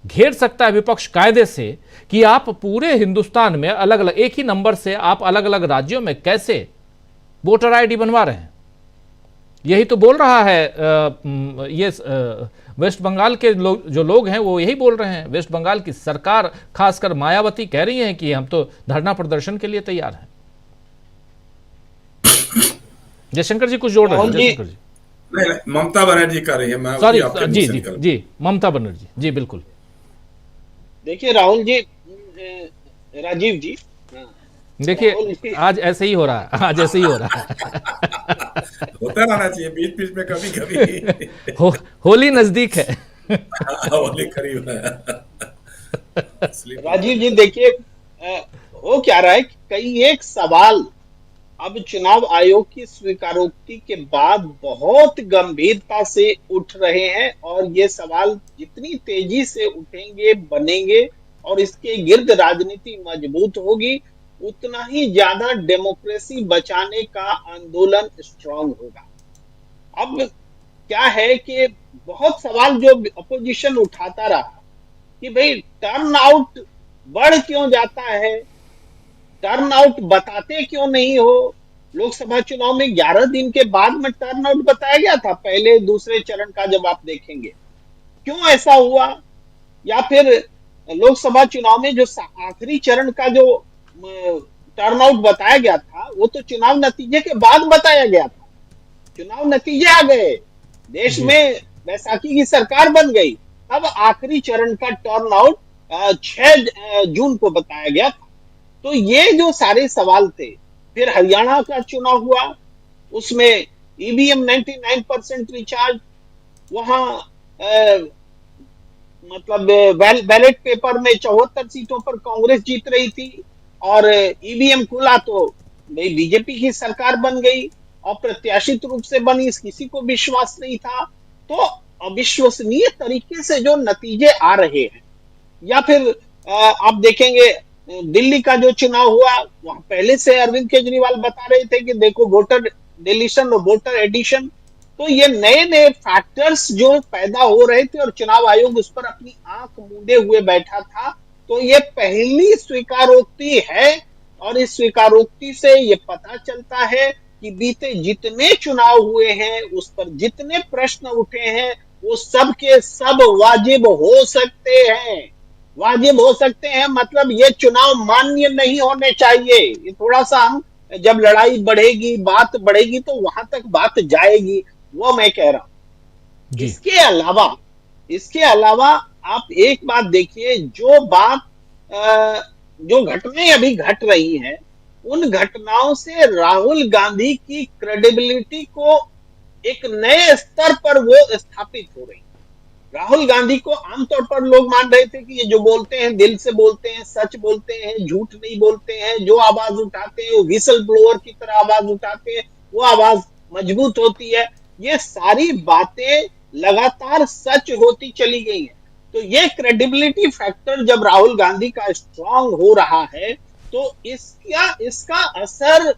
घेर सकता है विपक्ष कायदे से कि आप पूरे हिंदुस्तान में अलग अलग एक ही नंबर से आप अलग अलग राज्यों में कैसे वोटर आईडी बनवा रहे हैं। यही तो बोल रहा है ये वेस्ट बंगाल के जो लोग हैं वो यही बोल रहे हैं। वेस्ट बंगाल की सरकार, खासकर मायावती, कह रही है कि हम तो धरना प्रदर्शन के लिए तैयार हैं। जयशंकर जी कुछ जोड़ रहे हैं? जयशंकर जी नहीं, ममता बनर्जी कर रही है। मैं सॉरी, जी ममता बनर्जी जी, बिल्कुल। देखिए राहुल जी, राजीव जी, देखिए आज ऐसे ही हो रहा है, आज ऐसे ही हो रहा है। होता रहना चाहिए बीच बीच में, कभी कभी होली नजदीक है। होली करीब है। राजीव जी देखिए, हो क्या रहा है कि कई एक सवाल अब चुनाव आयोग की स्वीकारोक्ति के बाद बहुत गंभीरता से उठ रहे हैं, और ये सवाल जितनी तेजी से उठेंगे, बनेंगे और इसके गिर्द राजनीति मजबूत होगी, उतना ही ज्यादा डेमोक्रेसी बचाने का आंदोलन स्ट्रांग होगा। अब क्या है कि बहुत सवाल जो अपोजिशन उठाता रहा कि भाई टर्न आउट बढ़ क्यों जाता है, टर्न आउट बताते क्यों नहीं हो। लोकसभा चुनाव में 11 दिन के बाद में टर्न आउट बताया गया था, पहले दूसरे चरण का जब आप देखेंगे, क्यों ऐसा हुआ। या फिर लोकसभा चुनाव में जो आखिरी चरण का जो टर्न आउट बताया गया था वो तो चुनाव नतीजे के बाद बताया गया था। चुनाव नतीजे आ गए, देश में बैसाखी की सरकार बन गई, अब आखिरी चरण का टर्न आउट 6 जून को बताया गया था। तो ये जो सारे सवाल थे, फिर हरियाणा का चुनाव हुआ, उसमें ईवीएम 99% रिचार्ज, वहां मतलब बैलेट पेपर में 74 सीटों पर कांग्रेस जीत रही थी, और ईवीएम खुला तो बीजेपी की सरकार बन गई, अप्रत्याशित रूप से बनी, किसी को विश्वास नहीं था। तो अविश्वसनीय तरीके से जो नतीजे आ रहे हैं, या फिर आप देखेंगे दिल्ली का जो चुनाव हुआ, वहां पहले से अरविंद केजरीवाल बता रहे थे कि देखो वोटर डिलीशन और वोटर एडिशन, तो ये नए नए फैक्टर्स जो पैदा हो रहे थे और चुनाव आयोग उस पर अपनी आंख मूंदे हुए बैठा था। तो ये पहली स्वीकारोक्ति है, और इस स्वीकारोक्ति से ये पता चलता है कि बीते जितने चुनाव हुए हैं, उस पर जितने प्रश्न उठे हैं, वो सब के सब वाजिब हो सकते हैं। वाजिब हो सकते हैं मतलब ये चुनाव मान्य नहीं होने चाहिए। ये थोड़ा सा हम जब लड़ाई बढ़ेगी, बात बढ़ेगी, तो वहां तक बात जाएगी, वो मैं कह रहा हूं। इसके अलावा आप एक बात देखिए, जो घटनाएं अभी घट रही हैं, उन घटनाओं से राहुल गांधी की क्रेडिबिलिटी को एक नए स्तर पर वो स्थापित हो रही। राहुल गांधी को आमतौर पर लोग मान रहे थे कि ये जो बोलते हैं दिल से बोलते हैं, सच बोलते हैं, झूठ नहीं बोलते हैं, जो आवाज उठाते हैं वो व्हिसल ब्लोअर की तरह आवाज उठाते हैं, वो आवाज मजबूत होती है। ये सारी बातें लगातार सच होती चली गई हैं। तो ये क्रेडिबिलिटी फैक्टर जब राहुल गांधी का स्ट्रांग हो रहा है, तो इसका असर,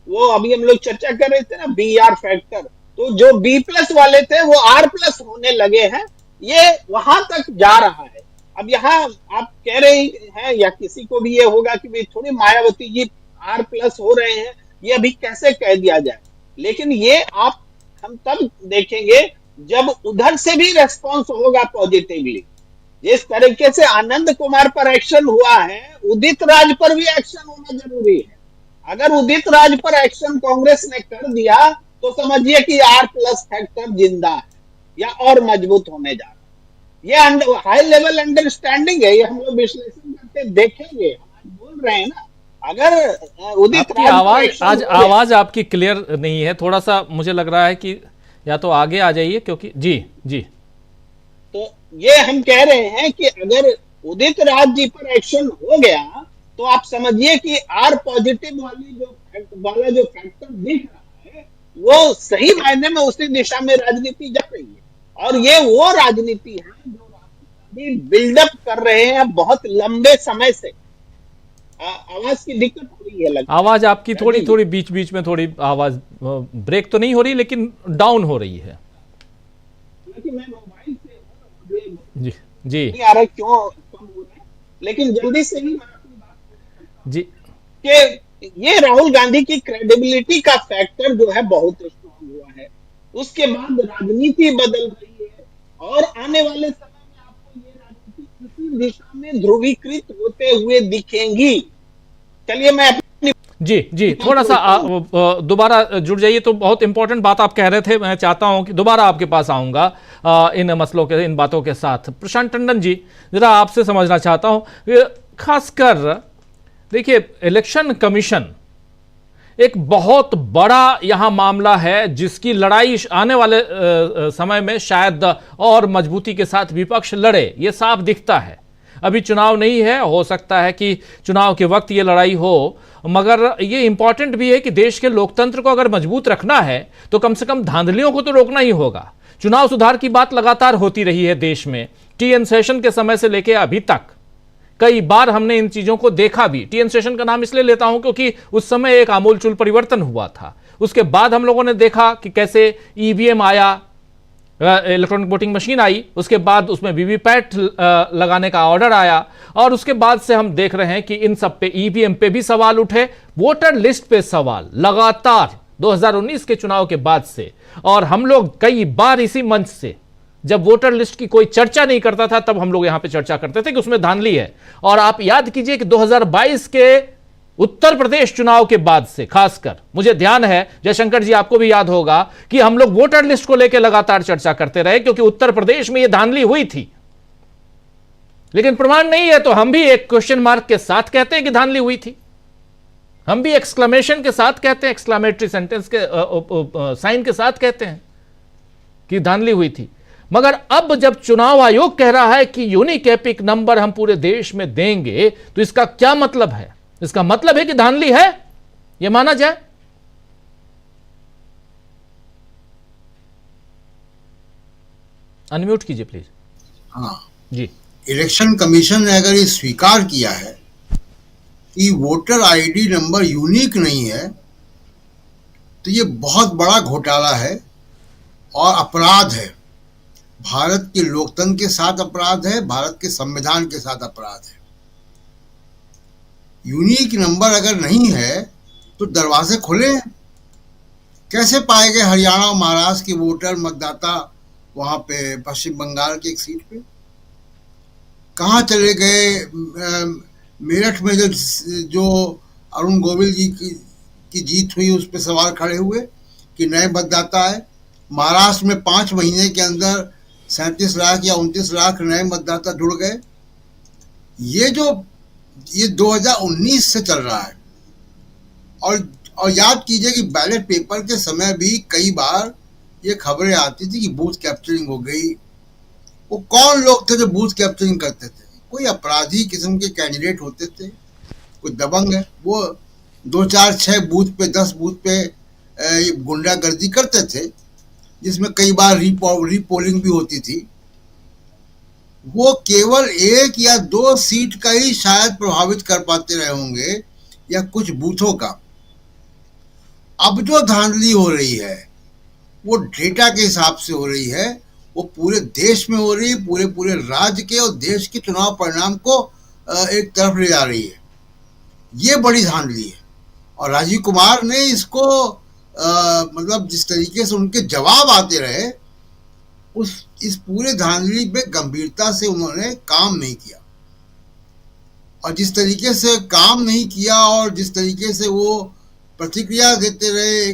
वो अभी हम लोग चर्चा कर रहे थे ना, BR फैक्टर, तो जो B+ वाले थे वो R+ होने लगे हैं, ये वहां तक जा रहा है। अब यहाँ आप कह रहे हैं, या किसी को भी ये होगा कि भाई थोड़ी मायावती जी R+ हो रहे हैं, ये अभी कैसे कह दिया जाए। लेकिन ये हम तब देखेंगे जब उधर से भी रेस्पॉन्स होगा पॉजिटिवली। जिस तरीके से आनंद कुमार पर एक्शन हुआ है, उदित राज पर भी एक्शन होना जरूरी है। अगर उदित राज पर एक्शन कांग्रेस ने कर दिया तो समझिए कि R+ फैक्टर जिंदा है या और मजबूत होने जा रहा है। ये हाई लेवल अंडरस्टैंडिंग है, ये हम लोग विश्लेषण करते देखेंगे। हम बोल रहे हैं ना, अगर उदित राज आवाज आपकी क्लियर नहीं है, थोड़ा सा मुझे लग रहा है कि या तो आगे आ जाइए, क्योंकि जी जी तो ये हम कह रहे हैं कि अगर उदित राज जी पर एक्शन हो गया तो आप समझिए कि आर पॉजिटिव वाला जो फैक्टर दिख रहा है वो सही मायने में उसी दिशा में राजनीति जा रही है। और ये वो राजनीति है जो राहुल गांधी बिल्डअप कर रहे हैं बहुत लंबे समय से। आवाज की दिक्कत हो रही है लगता है। आवाज आपकी थोड़ी बीच बीच में थोड़ी आवाज ब्रेक तो नहीं हो रही, लेकिन डाउन हो रही है। मैं मोबाइल से जी जी नहीं आ रहा, क्यों कम हो रहा है, लेकिन जल्दी से ही मैं अपनी बात जी कि ये राहुल गांधी की क्रेडिबिलिटी का फैक्टर जो है बहुत स्ट्रांग हुआ है। उसके बाद राजनीति बदल रही है और आने वाले समय में आपको ये राजनीति इसी दिशा में ध्रुवीकृत होते हुए दिखेंगी। चलिए मैं अपनी जी थोड़ा सा दोबारा जुड़ जाइए। तो बहुत इंपॉर्टेंट बात आप कह रहे थे, मैं चाहता हूं कि दोबारा आपके पास आऊंगा इन मसलों के, इन बातों के साथ। प्रशांत टंडन जी, जरा आपसे समझना चाहता हूं, खासकर देखिए इलेक्शन कमीशन एक बहुत बड़ा यहां मामला है जिसकी लड़ाई आने वाले समय में शायद और मजबूती के साथ विपक्ष लड़े, ये साफ दिखता है। अभी चुनाव नहीं है, हो सकता है कि चुनाव के वक्त ये लड़ाई हो, मगर ये इंपॉर्टेंट भी है कि देश के लोकतंत्र को अगर मजबूत रखना है तो कम से कम धांधलियों को तो रोकना ही होगा। चुनाव सुधार की बात लगातार होती रही है देश में, टीएन सेशन के समय से लेकर अभी तक कई बार हमने इन चीजों को देखा भी। टीएन सेशन का नाम इसलिए लेता हूं क्योंकि उस समय एक आमूलचूल परिवर्तन हुआ था। उसके बाद हम लोगों ने देखा कि कैसे ईवीएम आया, इलेक्ट्रॉनिक वोटिंग मशीन आई, उसके बाद उसमें वीवीपैट लगाने का ऑर्डर आया, और उसके बाद से हम देख रहे हैं कि इन सब पे, ईवीएम पे भी सवाल उठे, वोटर लिस्ट पे सवाल लगातार 2019 के चुनाव के बाद से। और हम लोग कई बार इसी मंच से, जब वोटर लिस्ट की कोई चर्चा नहीं करता था, तब हम लोग यहां पे चर्चा करते थे कि उसमें धांधली है। और आप याद कीजिए कि 2022 के उत्तर प्रदेश चुनाव के बाद से खासकर, मुझे ध्यान है जयशंकर जी आपको भी याद होगा कि हम लोग वोटर लिस्ट को लेकर लगातार चर्चा करते रहे, क्योंकि उत्तर प्रदेश में यह धांधली हुई थी। लेकिन प्रमाण नहीं है तो हम भी एक क्वेश्चन मार्क के साथ कहते हैं कि धांधली हुई थी, हम भी एक्सक्लेमेशन के साथ कहते हैं, एक्सक्लेमेटरी सेंटेंस के साइन के साथ कहते हैं कि धांधली हुई थी। मगर अब जब चुनाव आयोग कह रहा है कि यूनिक एपिक नंबर हम पूरे देश में देंगे, तो इसका क्या मतलब है? इसका मतलब है कि धांधली है, यह माना जाए। अनम्यूट कीजिए प्लीज। हाँ जी, इलेक्शन कमीशन ने अगर ये स्वीकार किया है कि वोटर आईडी नंबर यूनिक नहीं है, तो ये बहुत बड़ा घोटाला है और अपराध है। भारत के लोकतंत्र के साथ अपराध है, भारत के संविधान के साथ अपराध है। यूनिक नंबर अगर नहीं है तो दरवाजे खुले हैं। कैसे पाएंगे हरियाणा और महाराष्ट्र के वोटर, मतदाता वहां पे पश्चिम बंगाल की एक सीट पे? कहाँ चले गए? मेरठ में जो अरुण गोविल जी की जीत हुई, उस पर सवाल खड़े हुए कि नए मतदाता है। महाराष्ट्र में 5 महीने के अंदर 37 लाख या 29 लाख नए मतदाता जुड़ गए। ये 2019 से चल रहा है। और याद कीजिए कि बैलेट पेपर के समय भी कई बार ये खबरें आती थी कि बूथ कैप्चरिंग हो गई। वो कौन लोग थे जो बूथ कैप्चरिंग करते थे? कोई अपराधी किस्म के कैंडिडेट होते थे, कोई दबंग है, वो 2, 4, 6 बूथ पे, 10 बूथ पे गुंडागर्दी करते थे, जिसमें कई बार रीपोलिंग भी होती थी। वो केवल 1 या 2 सीट का ही शायद प्रभावित कर पाते रहे होंगे, या कुछ बूथों का। अब जो धांधली हो रही है वो डेटा के हिसाब से हो रही है, वो पूरे देश में हो रही है, पूरे राज्य के और देश के चुनाव परिणाम को एक तरफ ले जा रही है। ये बड़ी धांधली है। और राजीव कुमार ने इसको मतलब जिस तरीके से उनके जवाब आते रहे, इस पूरे धांधली पे गंभीरता से उन्होंने काम नहीं किया। और जिस तरीके से काम नहीं किया और जिस तरीके से वो प्रतिक्रिया देते रहे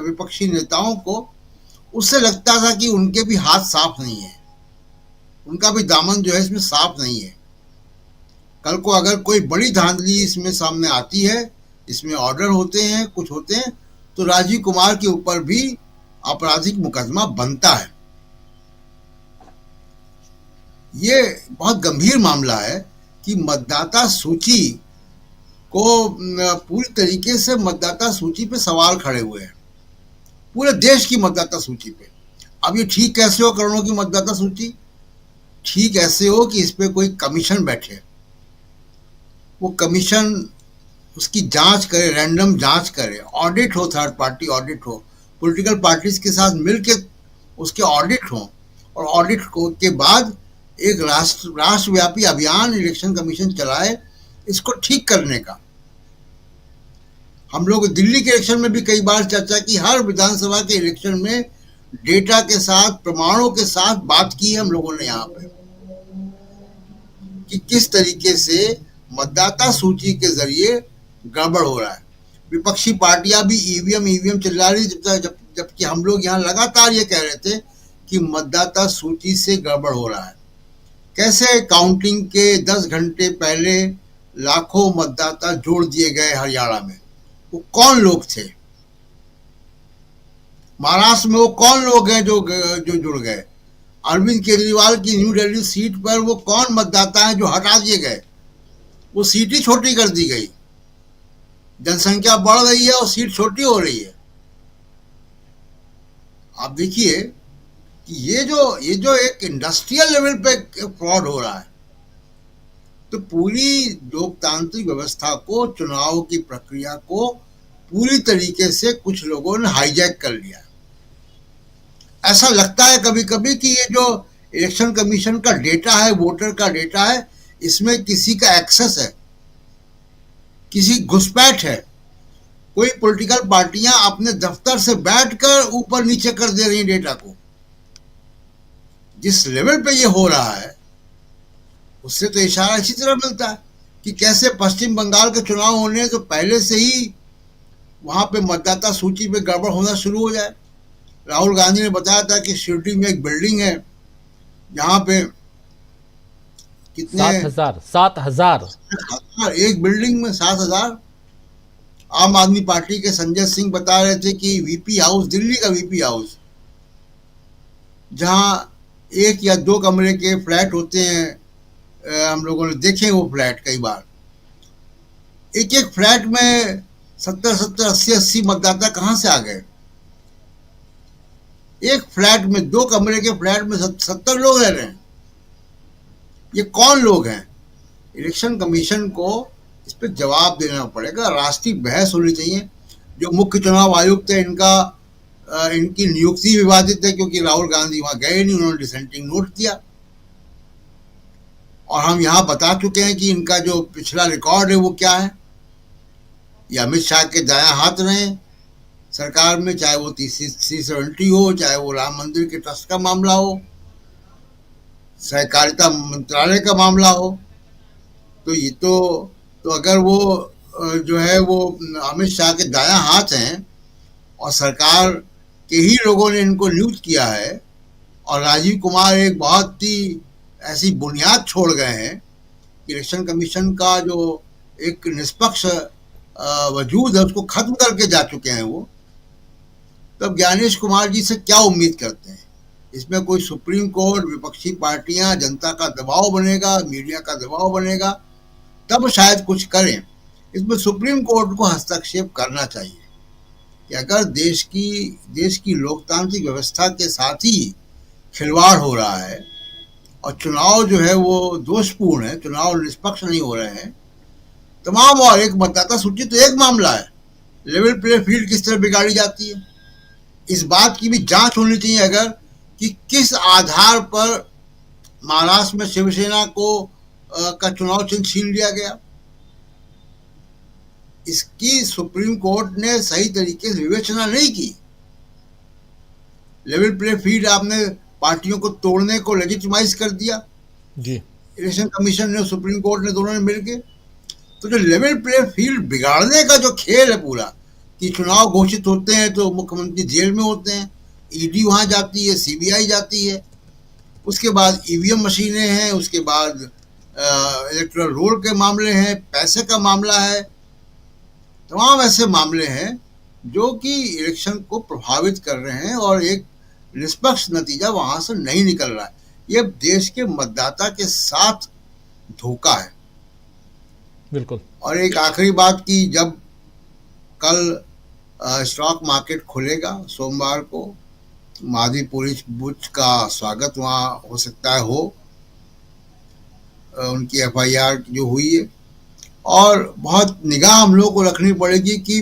विपक्षी नेताओं को, उससे लगता था कि उनके भी हाथ साफ नहीं है, उनका भी दामन जो है इसमें साफ नहीं है। कल को अगर कोई बड़ी धांधली इसमें सामने आती है, इसमें ऑर्डर होते हैं, कुछ होते हैं, तो राजीव कुमार के ऊपर भी आपराधिक मुकदमा बनता है। ये बहुत गंभीर मामला है कि मतदाता सूची को पूरी तरीके से मतदाता सूची पे सवाल खड़े हुए हैं, पूरे देश की मतदाता सूची पे। अब ये ठीक कैसे हो करोड़ों की मतदाता सूची? ठीक ऐसे हो कि इस पे कोई कमीशन बैठे, वो कमीशन उसकी जांच करे, रैंडम जांच करे, ऑडिट हो, थर्ड पार्टी ऑडिट हो, पॉलिटिकल पार्टीज के साथ मिलके उसके ऑडिट हो, और ऑडिट के बाद एक राष्ट्रव्यापी अभियान इलेक्शन कमीशन चलाए इसको ठीक करने का। हम लोग दिल्ली के इलेक्शन में भी कई बार चर्चा की, हर विधानसभा के इलेक्शन में डेटा के साथ, प्रमाणों के साथ बात की है हम लोगों ने यहाँ पे कि किस तरीके से मतदाता सूची के जरिए गड़बड़ हो रहा है। विपक्षी पार्टियां भी ईवीएम चिल्ला रही, जबकि हम लोग यहाँ लगातार ये कह रहे थे कि मतदाता सूची से गड़बड़ हो रहा है। कैसे काउंटिंग के 10 घंटे पहले लाखों मतदाता जोड़ दिए गए हरियाणा में? वो कौन लोग थे? महाराष्ट्र में वो कौन लोग हैं जो जुड़ गए? अरविंद केजरीवाल की न्यू दिल्ली सीट पर वो कौन मतदाता हैं जो हटा दिए गए? वो सीट ही छोटी कर दी गई, जनसंख्या बढ़ रही है और सीट छोटी हो रही है। आप देखिए कि ये जो एक इंडस्ट्रियल लेवल पे फ्रॉड हो रहा है, तो पूरी लोकतांत्रिक व्यवस्था को, चुनाव की प्रक्रिया को पूरी तरीके से कुछ लोगों ने हाईजैक कर लिया। ऐसा लगता है कभी कभी कि ये जो इलेक्शन कमीशन का डेटा है, वोटर का डेटा है, इसमें किसी का एक्सेस है, किसी घुसपैठ है। कोई पॉलिटिकल पार्टियां अपने दफ्तर से बैठकर ऊपर नीचे कर दे रही हैं डेटा को। जिस लेवल पे ये हो रहा है उससे तो इशारा इसी तरह मिलता है कि कैसे पश्चिम बंगाल के चुनाव होने तो पहले से ही वहां पे मतदाता सूची पे गड़बड़ होना शुरू हो जाए। राहुल गांधी ने बताया था कि शिरडी में एक बिल्डिंग है जहां पे कितने 7,000 एक बिल्डिंग में 7,000। आम आदमी पार्टी के संजय सिंह बता रहे थे कि वीपी हाउस, दिल्ली का वीपी हाउस, जहां 1 या 2 कमरे के फ्लैट होते हैं, हम लोगों ने देखे वो फ्लैट कई बार, एक एक फ्लैट में 70, 80 मतदाता कहां से आ गए? एक फ्लैट में, 2 कमरे के फ्लैट में 70 लोग रह रहे हैं। ये कौन लोग हैं? इलेक्शन कमीशन को इस पर जवाब देना पड़ेगा। राष्ट्रीय बहस होनी चाहिए। जो मुख्य चुनाव आयुक्त है, इनकी नियुक्ति विवादित है क्योंकि राहुल गांधी वहां गए नहीं, उन्होंने डिसेंटिंग नोट दिया। और हम यहाँ बता चुके हैं कि इनका जो पिछला रिकॉर्ड है वो क्या है। ये अमित शाह के दायां हाथ रहे सरकार में, चाहे वो C-70 हो, चाहे वो राम मंदिर के ट्रस्ट का मामला हो, सहकारिता मंत्रालय का मामला हो। तो ये तो अगर वो जो है वो अमित शाह के दायां हाथ हैं और सरकार के ही लोगों ने इनको नियुक्त किया है, और राजीव कुमार एक बहुत ही ऐसी बुनियाद छोड़ गए हैं, इलेक्शन कमीशन का जो एक निष्पक्ष वजूद है उसको खत्म करके जा चुके हैं वो, तब ज्ञानेश कुमार जी से क्या उम्मीद करते हैं? इसमें कोई सुप्रीम कोर्ट, विपक्षी पार्टियां, जनता का दबाव बनेगा, मीडिया का दबाव बनेगा, तब शायद कुछ करें। इसमें सुप्रीम कोर्ट को हस्तक्षेप करना चाहिए कि अगर देश की लोकतांत्रिक व्यवस्था के साथ ही खिलवाड़ हो रहा है और चुनाव जो है वो दोषपूर्ण है, चुनाव निष्पक्ष नहीं हो रहे हैं तमाम, और एक मतदाता सूची तो एक मामला है, लेवल प्ले फील्ड किस तरह बिगाड़ी जाती है, इस बात की भी जांच होनी चाहिए अगर कि किस आधार पर महाराष्ट्र में शिवसेना का चुनाव चिन्ह छीन लिया गया। इसकी सुप्रीम कोर्ट ने सही तरीके से विवेचना नहीं की। लेवल प्ले फील्ड आपने पार्टियों को तोड़ने को लेजिटिमाइज कर दिया जी, इलेक्शन कमीशन ने, सुप्रीम कोर्ट ने, दोनों ने मिलकर। तो जो लेवल प्ले फील्ड बिगाड़ने का जो खेल है पूरा, कि चुनाव घोषित होते हैं तो मुख्यमंत्री जेल में होते हैं, ईडी वहां जाती है, सीबीआई जाती है, उसके बाद ईवीएम मशीनें हैं, उसके बाद इलेक्टोरल रोल के मामले हैं, पैसे का मामला है, तमाम ऐसे मामले हैं जो कि इलेक्शन को प्रभावित कर रहे हैं और एक निष्पक्ष नतीजा वहां से नहीं निकल रहा है। ये देश के मतदाता के साथ धोखा है। बिल्कुल। और एक आखिरी बात की, जब कल स्टॉक मार्केट खुलेगा सोमवार को, माधवी पुरी बुच का स्वागत वहाँ हो सकता है हो, उनकी FIR जो हुई है, और बहुत निगाह हम लोग को रखनी पड़ेगी कि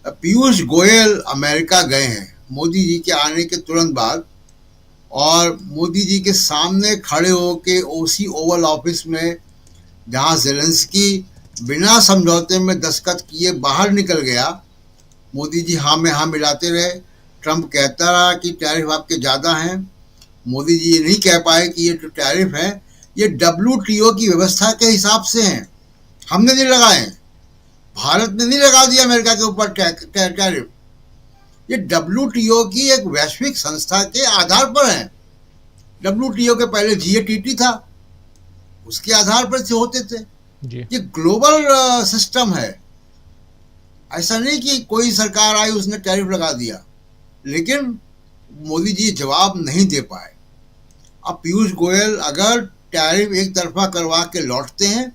पीयूष गोयल अमेरिका गए हैं मोदी जी के आने के तुरंत बाद, और मोदी जी के सामने खड़े होके OC ओवल ऑफिस में, जहां ज़ेलेंस्की बिना समझौते में दस्तखत किए बाहर निकल गया, मोदी जी हाँ में हाँ मिलाते रहे। ट्रंप कहता रहा कि टैरिफ आपके ज़्यादा हैं, मोदी जी ये नहीं कह पाए कि ये जो टैरिफ है ये WTO की व्यवस्था के हिसाब से हैं, हमने नहीं लगाए, भारत ने नहीं लगा दिया अमेरिका के ऊपर टैरिफ, ये WTO की एक वैश्विक संस्था के आधार पर है। WTO के पहले GATT था, उसके आधार पर से होते थे जी। ये ग्लोबल सिस्टम है। ऐसा नहीं कि कोई सरकार आई उसने टैरिफ लगा दिया, लेकिन मोदी जी जवाब नहीं दे पाए। अब पीयूष गोयल अगर टैरिफ एक तरफा करवा के लौटते हैं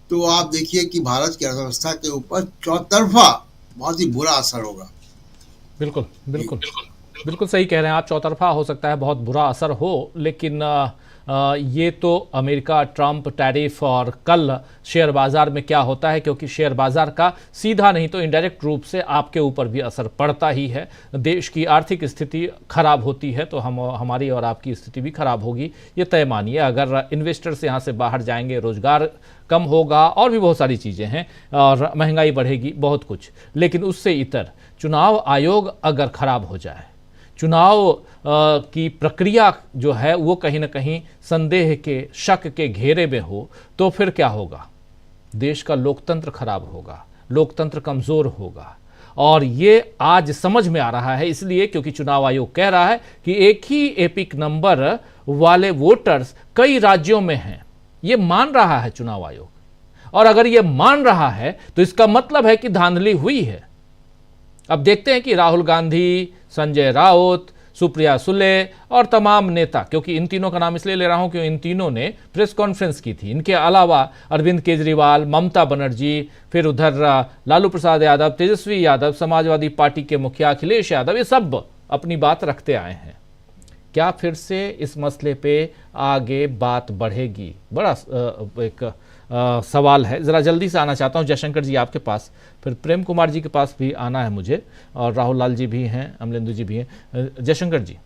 तो आप देखिए कि भारत की अर्थव्यवस्था के ऊपर चौतरफा बहुत ही बुरा असर होगा। बिल्कुल बिल्कुल बिल्कुल सही कह रहे हैं आप, चौतरफा हो सकता है, बहुत बुरा असर हो। लेकिन ये तो अमेरिका, ट्रंप, टैरिफ और कल शेयर बाजार में क्या होता है, क्योंकि शेयर बाजार का सीधा नहीं तो इनडायरेक्ट रूप से आपके ऊपर भी असर पड़ता ही है। देश की आर्थिक स्थिति खराब होती है तो हमारी और आपकी स्थिति भी खराब होगी, ये तय मानिए। अगर इन्वेस्टर्स यहाँ से बाहर जाएंगे, रोजगार कम होगा और भी बहुत सारी चीज़ें हैं, और महंगाई बढ़ेगी, बहुत कुछ। लेकिन उससे इतर चुनाव आयोग अगर खराब हो जाए, चुनाव की प्रक्रिया जो है वो कहीं ना कहीं संदेह के, शक के घेरे में हो, तो फिर क्या होगा? देश का लोकतंत्र खराब होगा, लोकतंत्र कमज़ोर होगा। और ये आज समझ में आ रहा है इसलिए क्योंकि चुनाव आयोग कह रहा है कि एक ही एपिक नंबर वाले वोटर्स कई राज्यों में हैं। ये मान रहा है चुनाव आयोग, और अगर ये मान रहा है तो इसका मतलब है कि धांधली हुई है। अब देखते हैं कि राहुल गांधी, संजय राउत, सुप्रिया सुले और तमाम नेता, क्योंकि इन तीनों का नाम इसलिए ले रहा हूं क्योंकि इन तीनों ने प्रेस कॉन्फ्रेंस की थी। इनके अलावा अरविंद केजरीवाल, ममता बनर्जी, फिर उधर लालू प्रसाद यादव, तेजस्वी यादव, समाजवादी पार्टी के मुखिया अखिलेश यादव, ये सब अपनी बात रखते आए हैं। क्या फिर से इस मसले पे आगे बात बढ़ेगी? बड़ा एक सवाल है। ज़रा जल्दी से आना चाहता हूँ जयशंकर जी आपके पास, फिर प्रेम कुमार जी के पास भी आना है मुझे, और राहुल लाल जी भी हैं, अमलेंदु जी भी हैं। जयशंकर जी।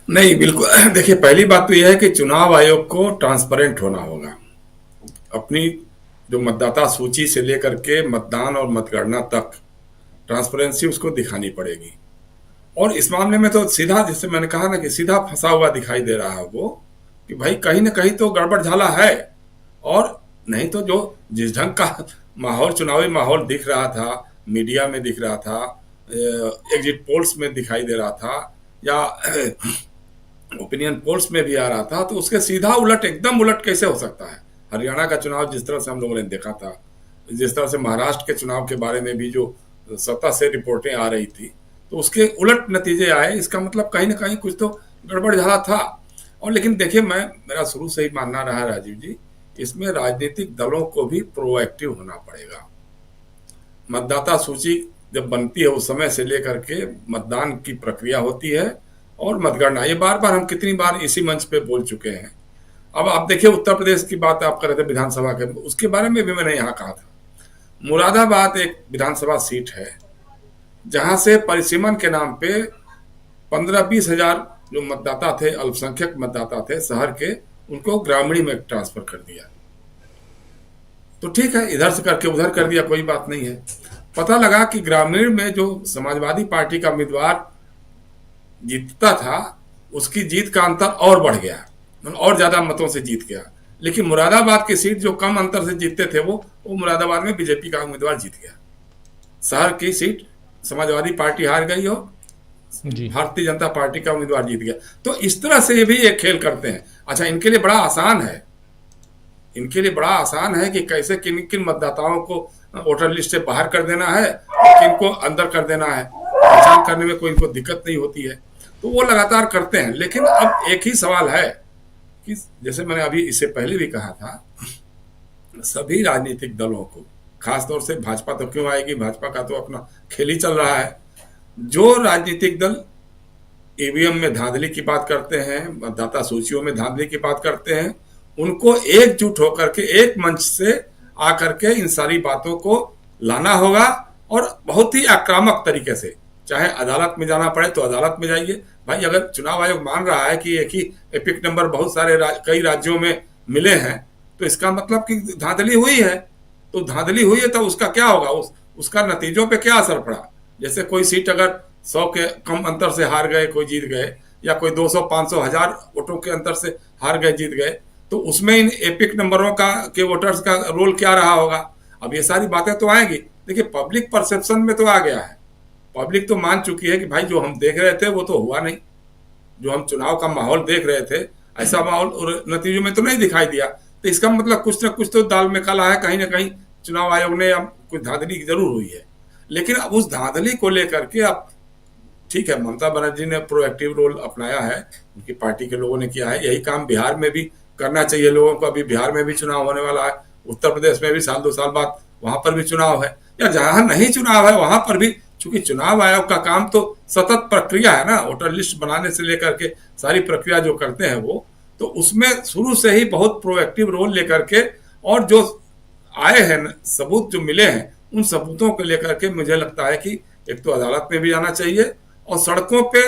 नहीं, बिल्कुल। देखिए, पहली बात तो यह है कि चुनाव आयोग को ट्रांसपेरेंट होना होगा। अपनी जो मतदाता सूची से लेकर के मतदान और मतगणना तक ट्रांसपेरेंसी उसको दिखानी पड़ेगी। और इस मामले में तो सीधा, जैसे मैंने कहा ना, कि सीधा फंसा हुआ दिखाई दे रहा है वो, कि भाई कहीं ना कहीं तो गड़बड़ झाला है। और नहीं तो जो जिस ढंग का माहौल, चुनावी माहौल दिख रहा था, मीडिया में दिख रहा था, एग्जिट पोल्स में दिखाई दे रहा था, या ओपिनियन पोल्स में भी आ रहा था, तो उसके सीधा उलट, एकदम उलट कैसे हो सकता है? हरियाणा का चुनाव जिस तरह से हम लोगों ने देखा था, जिस तरह से महाराष्ट्र के चुनाव के बारे में भी जो सत्ता से रिपोर्टें आ रही थी, तो उसके उलट नतीजे आए। इसका मतलब कहीं ना कहीं कुछ तो गड़बड़ झाला था। और लेकिन देखिए, मेरा शुरू से ही मानना रहा राजीव जी, इसमें राजनीतिक दलों को भी प्रोएक्टिव होना पड़ेगा। मतदाता सूची जब बनती है उस समय से लेकर के मतदान की प्रक्रिया होती है और मतगणना, ये बार बार हम कितनी बार इसी मंच पे बोल चुके हैं। अब आप देखिए, उत्तर प्रदेश की बात आप कर रहे थे विधानसभा के, उसके बारे में भी मैंने यहाँ कहा था। मुरादाबाद एक विधानसभा सीट है जहां से परिसीमन के नाम पे 15-20 हजार जो मतदाता थे, अल्पसंख्यक मतदाता थे शहर के, उनको ग्रामीण में ट्रांसफर कर दिया। तो ठीक है, इधर से करके उधर कर दिया, कोई बात नहीं है। पता लगा कि ग्रामीण में जो समाजवादी पार्टी का उम्मीदवार जीतता था, उसकी जीत का अंतर और बढ़ गया और ज्यादा मतों से जीत गया। लेकिन मुरादाबाद की सीट जो कम अंतर से जीतते थे, वो मुरादाबाद में बीजेपी का उम्मीदवार जीत गया। शहर की सीट समाजवादी पार्टी हार गई हो, भारतीय जनता पार्टी का उम्मीदवार जीत गया। तो इस तरह से ये भी एक खेल करते हैं। अच्छा, इनके लिए बड़ा आसान है, इनके लिए बड़ा आसान है कि कैसे किन किन मतदाताओं को वोटर लिस्ट से बाहर कर देना है, किन को अंदर कर देना है, पहचान करने में कोई इनको दिक्कत नहीं होती है, तो वो लगातार करते हैं। लेकिन अब एक ही सवाल है कि जैसे मैंने अभी इससे पहले भी कहा था, सभी राजनीतिक दलों को, खासतौर से भाजपा तो क्यों आएगी, भाजपा का तो अपना खेल ही चल रहा है, जो राजनीतिक दल ईवीएम में धांधली की बात करते हैं, मतदाता सूचियों में धांधली की बात करते हैं, उनको एकजुट होकर के एक मंच से आकर के इन सारी बातों को लाना होगा और बहुत ही आक्रामक तरीके से, चाहे अदालत में जाना पड़े तो अदालत में जाइए। भाई अगर चुनाव आयोग मान रहा है कि एक ही एपिक नंबर बहुत सारे कई राज्यों में मिले हैं, तो इसका मतलब कि धांधली हुई है। तो धांधली हुई है तो उसका क्या होगा, उसका नतीजों पे क्या असर पड़ा। जैसे कोई सीट अगर 100 के कम अंतर से हार गए, कोई जीत गए, या कोई 200, 500, 1000 वोटों के अंतर से हार गए, जीत गए, तो उसमें इन एपिक नंबरों का के वोटर्स का रोल क्या रहा होगा। अब ये सारी बातें तो आएंगी। देखिए पब्लिक परसेप्शन में तो आ गया है, पब्लिक तो मान चुकी है कि भाई जो हम देख रहे थे वो तो हुआ नहीं, जो हम चुनाव का माहौल देख रहे थे ऐसा माहौल नतीजों में तो नहीं दिखाई दिया। तो इसका मतलब कुछ ना कुछ तो दाल में काला है, कहीं ना कहीं चुनाव आयोग ने अब कुछ धांधली जरूर हुई है। लेकिन अब उस धांधली को लेकर के अब ठीक है, ममता बनर्जी ने प्रोएक्टिव रोल अपनाया है, उनकी पार्टी के लोगों ने किया है, यही काम बिहार में भी करना चाहिए लोगों को। अभी बिहार में भी चुनाव होने वाला है, उत्तर प्रदेश में भी साल 2 साल बाद वहां पर भी चुनाव है, या जहां नहीं चुनाव है वहां पर भी, चूंकि चुनाव आयोग का काम तो सतत प्रक्रिया है ना, वोटर लिस्ट बनाने से लेकर के सारी प्रक्रिया जो करते हैं वो, तो उसमें शुरू से ही बहुत प्रोएक्टिव रोल लेकर के, और जो आए हैं सबूत जो मिले हैं उन सबूतों को लेकर के मुझे लगता है कि एक तो अदालत में भी जाना चाहिए और सड़कों पे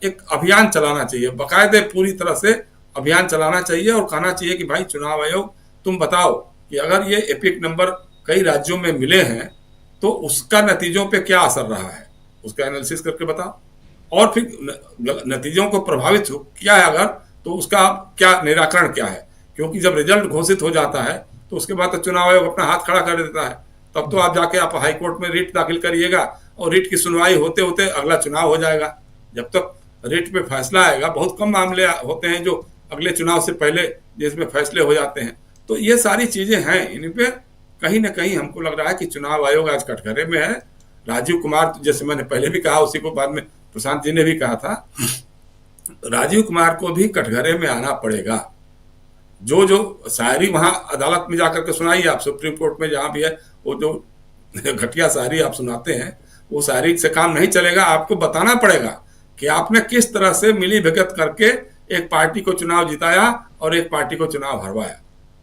एक अभियान चलाना चाहिए, बाकायदे पूरी तरह से अभियान चलाना चाहिए और कहना चाहिए कि भाई चुनाव आयोग तुम बताओ कि अगर ये एपिक नंबर कई राज्यों में मिले हैं तो उसका नतीजों पे क्या असर रहा है, उसका एनालिसिस करके बताओ, और फिर नतीजों को प्रभावित किया है अगर, तो उसका क्या निराकरण क्या है। क्योंकि जब रिजल्ट घोषित हो जाता है तो उसके बाद तो चुनाव आयोग अपना हाथ खड़ा कर देता है, तब तो आप जाके आप हाई कोर्ट में रिट दाखिल करिएगा और रिट की सुनवाई होते होते अगला चुनाव हो जाएगा। जब तक रिट पे फैसला आएगा, बहुत कम मामले होते हैं जो अगले चुनाव से पहले जिसमें फैसले हो जाते हैं। तो ये सारी चीजें हैं, इन पे कहीं ना कहीं हमको लग रहा है कि चुनाव आयोग आज कटघरे में है। राजीव कुमार, जैसे मैंने पहले भी कहा, उसी को बाद में प्रशांत जी ने भी कहा था, राजीव कुमार को भी कटघरे में आना पड़ेगा। जो जो शायरी वहां अदालत में जाकर के सुनाइए आप, सुप्रीम कोर्ट में जहां भी है, वो जो घटिया शायरी आप सुनाते हैं वो शायरी से काम नहीं चलेगा। आपको बताना पड़ेगा कि आपने किस तरह से मिली भगत करके एक पार्टी को चुनाव जिताया और एक पार्टी को चुनाव हरवाया।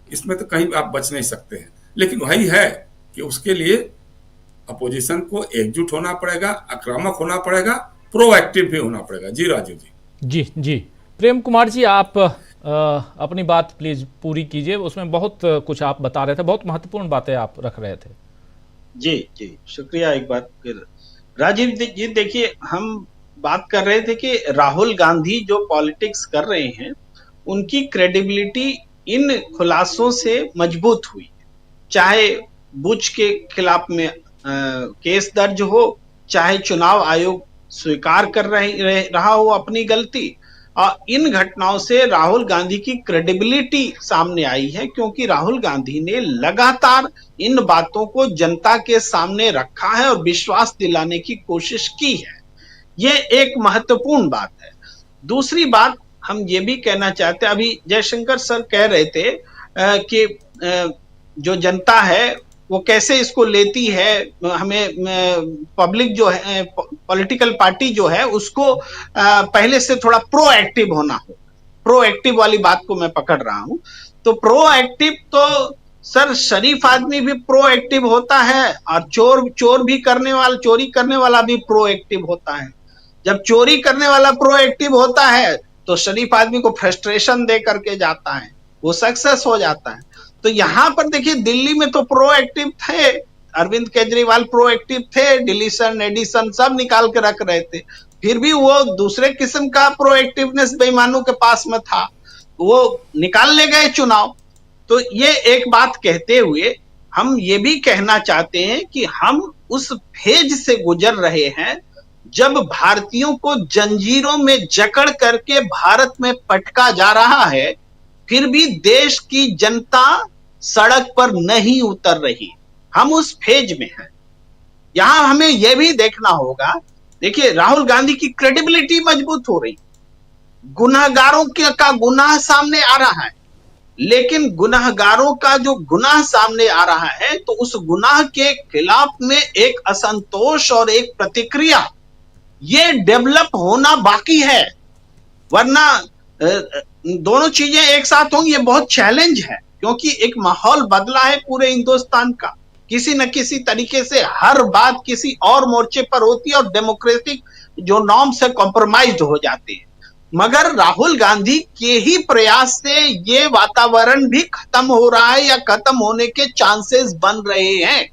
इसमें तो कहीं आप बच नहीं सकते हैं। लेकिन वही है कि उसके लिए अपोजिशन को एकजुट होना पड़ेगा, आक्रामक होना पड़ेगा, प्रोएक्टिव भी होना पड़ेगा। जी राजीव जी। जी प्रेम कुमार जी, आप अपनी बात प्लीज पूरी कीजिए। उसमें बहुत कुछ आप बता रहे थे, बहुत महत्वपूर्ण बातें आप रख रहे थे। जी शुक्रिया एक बार फिर। राजीव जी देखिए, हम बात कर रहे थे कि राहुल गांधी जो पॉलिटिक्स कर रहे हैं उनकी क्रेडिबिलिटी इन खुलासों से मजबूत हुई। चाहे बुश के खिलाफ में केस दर्ज हो, चाहे चुनाव आयोग स्वीकार कर रहा हो अपनी गलती, इन घटनाओं से राहुल गांधी की क्रेडिबिलिटी सामने आई है, क्योंकि राहुल गांधी ने लगातार इन बातों को जनता के सामने रखा है और विश्वास दिलाने की कोशिश की है। ये एक महत्वपूर्ण बात है। दूसरी बात हम ये भी कहना चाहते हैं, अभी जयशंकर सर कह रहे थे कि जो जनता है वो कैसे इसको लेती है, हमें पब्लिक जो है, पॉलिटिकल पार्टी जो है उसको पहले से थोड़ा प्रोएक्टिव होना हो। प्रोएक्टिव वाली बात को मैं पकड़ रहा हूं। तो प्रोएक्टिव तो सर शरीफ आदमी भी प्रोएक्टिव होता है और चोरी करने वाला भी प्रोएक्टिव होता है। जब चोरी करने वाला प्रोएक्टिव होता है तो शरीफ आदमी को फ्रस्ट्रेशन दे करके जाता है, वो सक्सेस हो जाता है। तो यहां पर देखिए, दिल्ली में तो प्रोएक्टिव थे, अरविंद केजरीवाल प्रोएक्टिव थे, डिलीशन एडिशन सब निकाल के रख रहे थे, फिर भी वो दूसरे किस्म का प्रोएक्टिवनेस बेईमानों के पास में था, वो निकाल ले गए चुनाव। तो ये एक बात कहते हुए हम ये भी कहना चाहते हैं कि हम उस फेज से गुजर रहे हैं जब भारतीयों को जंजीरों में जकड़ करके भारत में पटका जा रहा है, फिर भी देश की जनता सड़क पर नहीं उतर रही। हम उस फेज में हैं। यहां हमें यह भी देखना होगा, देखिए राहुल गांधी की क्रेडिबिलिटी मजबूत हो रही, गुनाहगारों का गुनाह सामने आ रहा है, लेकिन गुनाहगारों का जो गुनाह सामने आ रहा है तो उस गुनाह के खिलाफ में एक असंतोष और एक प्रतिक्रिया ये डेवलप होना बाकी है, वरना दोनों चीजें एक साथ होंगी। ये बहुत चैलेंज है, क्योंकि एक माहौल बदला है पूरे हिंदुस्तान का, किसी न किसी तरीके से हर बात किसी और मोर्चे पर होती है और डेमोक्रेटिक जो नॉर्म से कॉम्प्रोमाइज हो जाती है। मगर राहुल गांधी के ही प्रयास से ये वातावरण भी खत्म हो रहा है या खत्म होने के चांसेस बन रहे हैं।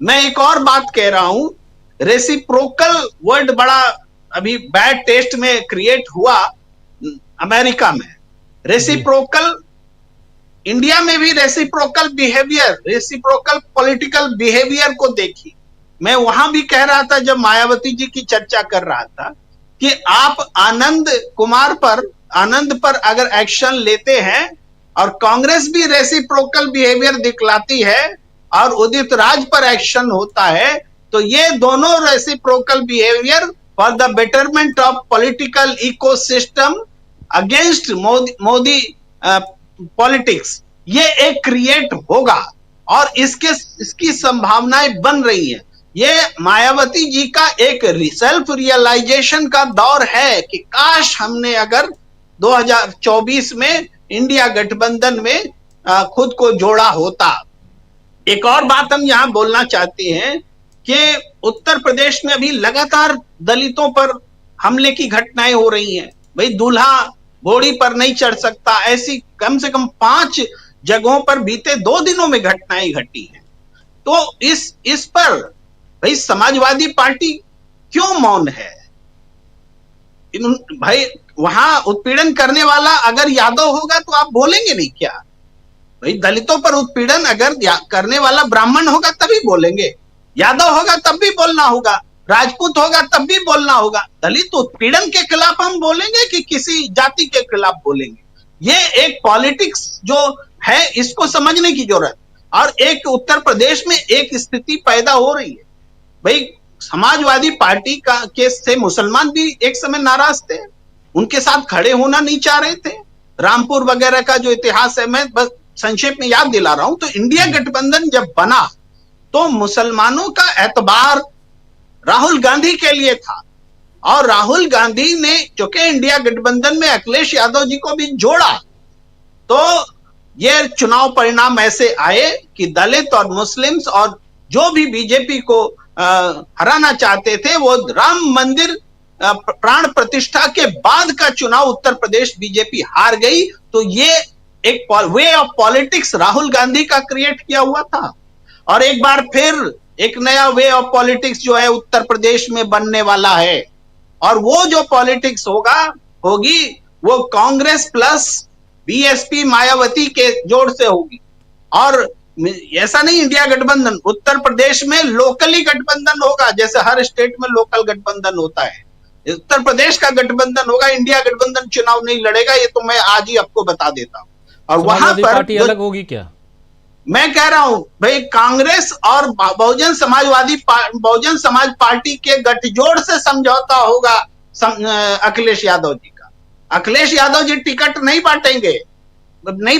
मैं एक और बात कह रहा हूं, रेसिप्रोकल वर्ड बड़ा अभी बैड टेस्ट में क्रिएट हुआ अमेरिका में। रेसिप्रोकल, इंडिया में भी reciprocal behaviour, reciprocal political behaviour को देखिए। मैं वहां भी कह रहा था जब मायावती जी की चर्चा कर रहा था कि आप आनंद पर अगर एक्शन लेते हैं और कांग्रेस भी रेसिप्रोकल बिहेवियर दिखलाती है और उदित राज पर एक्शन होता है, तो ये दोनों reciprocal behaviour for the betterment of political ecosystem against Modi politics, ये एक क्रिएट होगा और इसकी संभावनाएं बन रही है। ये मायावती जी का एक सेल्फ रियलाइजेशन का दौर है कि काश हमने अगर 2024 में इंडिया गठबंधन में खुद को जोड़ा होता। एक और बात हम यहां बोलना चाहते हैं कि उत्तर प्रदेश में अभी लगातार दलितों पर हमले की घटनाएं हो रही हैं। भाई दूल्हा घोड़ी पर नहीं चढ़ सकता, ऐसी कम से कम 5 जगहों पर बीते 2 दिनों में घटनाएं घटी हैं। तो इस पर भाई समाजवादी पार्टी क्यों मौन है? भाई वहां उत्पीड़न करने वाला अगर यादव होगा तो आप बोलेंगे नहीं क्या? भाई दलितों पर उत्पीड़न अगर करने वाला ब्राह्मण होगा तभी बोलेंगे, यादव होगा तब भी बोलना होगा, राजपूत होगा तब भी बोलना होगा। दलित उत्पीड़न के खिलाफ हम बोलेंगे कि किसी जाति के खिलाफ बोलेंगे? ये एक पॉलिटिक्स जो है इसको समझने की जरूरत। और एक उत्तर प्रदेश में एक स्थिति पैदा हो रही है, भाई समाजवादी पार्टी का केस से मुसलमान भी एक समय नाराज थे, उनके साथ खड़े होना नहीं चाह रहे थे। रामपुर वगैरह का जो इतिहास है मैं बस संक्षेप में याद दिला रहा हूं। तो इंडिया गठबंधन जब बना तो मुसलमानों का एतबार राहुल गांधी के लिए था और राहुल गांधी ने चूंकि इंडिया गठबंधन में अखिलेश यादव जी को भी जोड़ा, तो ये चुनाव परिणाम ऐसे आए कि दलित और मुस्लिम्स और जो भी बीजेपी को हराना चाहते थे वो राम मंदिर प्राण प्रतिष्ठा के बाद का चुनाव उत्तर प्रदेश बीजेपी हार गई। तो ये एक way of politics Rahul Gandhi का क्रिएट किया हुआ था और एक बार फिर एक नया वे ऑफ पॉलिटिक्स जो है उत्तर प्रदेश में बनने वाला है। और वो जो पॉलिटिक्स होगी वो कांग्रेस प्लस बीएसपी मायावती के जोड़ से होगी। और ऐसा नहीं इंडिया गठबंधन, उत्तर प्रदेश में लोकली गठबंधन होगा, जैसे हर स्टेट में लोकल गठबंधन होता है। उत्तर प्रदेश का गठबंधन होगा, इंडिया गठबंधन चुनाव नहीं लड़ेगा, ये तो मैं आज ही आपको बता देता हूं। और वहां पर पार्टी अलग होगी क्या? मैं कह रहा हूं भाई कांग्रेस और बहुजन समाज पार्टी के गठजोड़ से समझौता होगा अखिलेश यादव जी का। अखिलेश यादव जी टिकट नहीं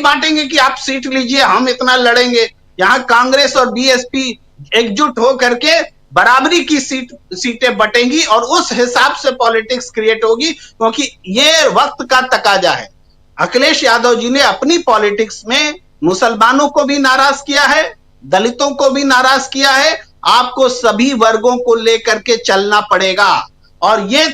बांटेंगे कि आप सीट लीजिए हम इतना लड़ेंगे। यहां कांग्रेस और बीएसपी एकजुट हो करके बराबरी की सीटें बटेंगी और उस हिसाब से पॉलिटिक्स क्रिएट होगी, क्योंकि ये वक्त का तकाजा है। अखिलेश यादव जी ने अपनी पॉलिटिक्स में मुसलमानों को भी नाराज किया है, दलितों को भी नाराज किया है। आपको सभी वर्गों को लेकर के चलना पड़ेगा और ये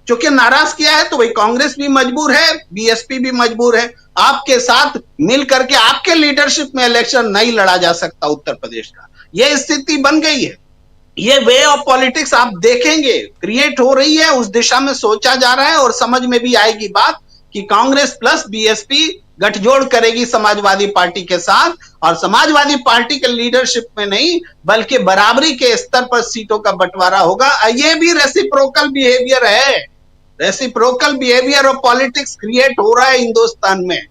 चूंकि नाराज किया है तो भाई कांग्रेस भी मजबूर है, बीएसपी भी मजबूर है। आपके साथ मिल करके आपके लीडरशिप में इलेक्शन नहीं लड़ा जा सकता उत्तर प्रदेश का, ये स्थिति बन गई है। ये वे ऑफ पॉलिटिक्स आप देखेंगे क्रिएट हो रही है, उस दिशा में सोचा जा रहा है और समझ में भी आएगी बात कि कांग्रेस प्लस बीएसपी गठजोड़ करेगी समाजवादी पार्टी के साथ और समाजवादी पार्टी के लीडरशिप में नहीं बल्कि बराबरी के स्तर पर सीटों का बंटवारा होगा। ये भी रेसिप्रोकल बिहेवियर है, रेसिप्रोकल बिहेवियर और पॉलिटिक्स क्रिएट हो रहा है हिंदुस्तान में।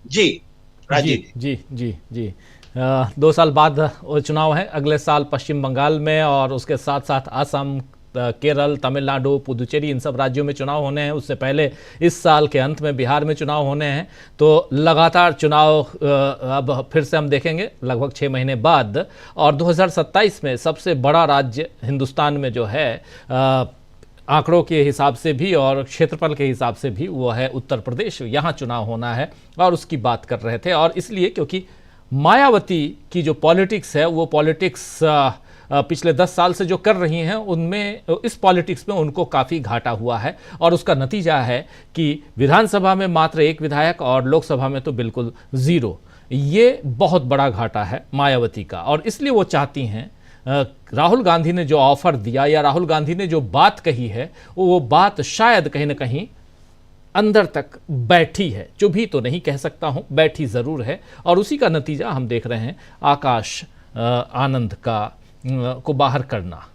जी राजीव जी जी जी 2 साल बाद वो चुनाव है, अगले साल पश्चिम बंगाल में और उसके साथ साथ असम, केरल, तमिलनाडु, पुदुचेरी, इन सब राज्यों में चुनाव होने हैं। उससे पहले इस साल के अंत में बिहार में चुनाव होने हैं। तो लगातार चुनाव अब फिर से हम देखेंगे लगभग 6 महीने बाद। और 2027 में सबसे बड़ा राज्य हिंदुस्तान में जो है आंकड़ों के हिसाब से भी और क्षेत्रफल के हिसाब से भी वो है उत्तर प्रदेश। यहाँ चुनाव होना है और उसकी बात कर रहे थे। और इसलिए क्योंकि मायावती की जो पॉलिटिक्स है वो पॉलिटिक्स पिछले 10 साल से जो कर रही हैं उनमें, इस पॉलिटिक्स में उनको काफ़ी घाटा हुआ है। और उसका नतीजा है कि विधानसभा में मात्र 1 विधायक और लोकसभा में तो बिल्कुल 0। ये बहुत बड़ा घाटा है मायावती का। और इसलिए वो चाहती हैं, राहुल गांधी ने जो ऑफर दिया या राहुल गांधी ने जो बात कही है वो बात शायद कहीं ना कहीं अंदर तक बैठी है। जो भी तो नहीं कह सकता हूं, बैठी ज़रूर है। और उसी का नतीजा हम देख रहे हैं, आकाश आनंद को बाहर करना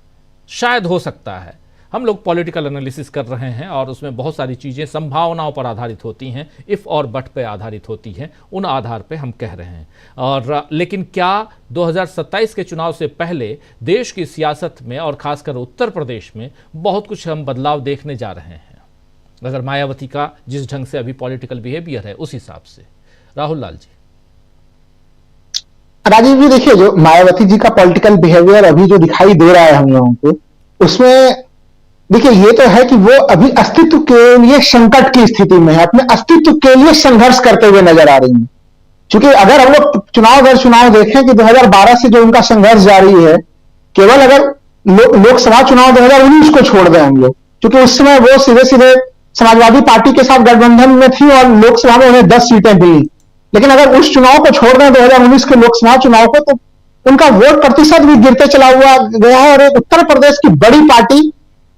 शायद हो सकता है। हम लोग पॉलिटिकल एनालिसिस कर रहे हैं और उसमें बहुत सारी चीज़ें संभावनाओं पर आधारित होती हैं, इफ़ और बट पे आधारित होती हैं, उन आधार पे हम कह रहे हैं। और लेकिन क्या 2027 के चुनाव से पहले देश की सियासत में और ख़ासकर उत्तर प्रदेश में बहुत कुछ हम बदलाव देखने जा रहे हैं, अगर मायावती का जिस ढंग से अभी पॉलिटिकल बिहेवियर है उस हिसाब से? राहुल लाल जी। राजीव जी देखिए, जो मायावती जी का पॉलिटिकल बिहेवियर अभी जो दिखाई दे रहा है हम लोगों को, उसमें देखिए ये तो है कि वो अभी अस्तित्व के लिए संकट की स्थिति में है, अपने अस्तित्व के लिए संघर्ष करते हुए नजर आ रही है। क्योंकि अगर हम लोग चुनाव दर चुनाव देखें कि 2012 से जो उनका संघर्ष जारी है, केवल अगर लोकसभा चुनाव 2019 को छोड़ दें हम लोग, क्योंकि उस समय वो सीधे सीधे समाजवादी पार्टी के साथ गठबंधन में थी और लोकसभा में उन्हें 10 सीटें मिली। लेकिन अगर उस चुनाव को छोड़ दें 2019 के लोकसभा चुनाव को, तो उनका वोट प्रतिशत भी गिरते चला हुआ गया है। और एक उत्तर प्रदेश की बड़ी पार्टी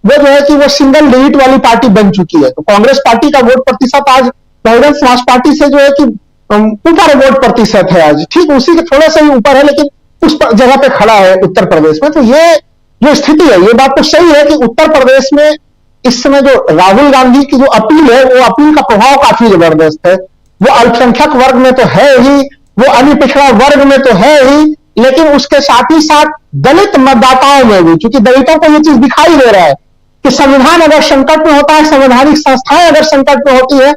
वो जो है कि वो सिंगल डिजिट वाली पार्टी बन चुकी है। तो कांग्रेस पार्टी का वोट प्रतिशत आज बहुजन समाज पार्टी से जो है कि ऊपर वोट प्रतिशत है आज, ठीक उसी के थोड़ा सा ही ऊपर है, लेकिन उस जगह पे खड़ा है उत्तर प्रदेश में। तो ये जो स्थिति है, ये बात तो सही है कि उत्तर प्रदेश में इस समय जो राहुल गांधी की जो अपील है, वो अपील का प्रभाव काफी जबरदस्त है। वो अल्पसंख्यक वर्ग में तो है ही, वो अन्य पिछड़ा वर्ग में तो है ही, लेकिन उसके साथ ही साथ दलित मतदाताओं में भी, क्योंकि दलितों को ये चीज दिखाई दे रहा है कि संविधान अगर संकट में होता है, संवैधानिक संस्थाएं अगर संकट में होती है,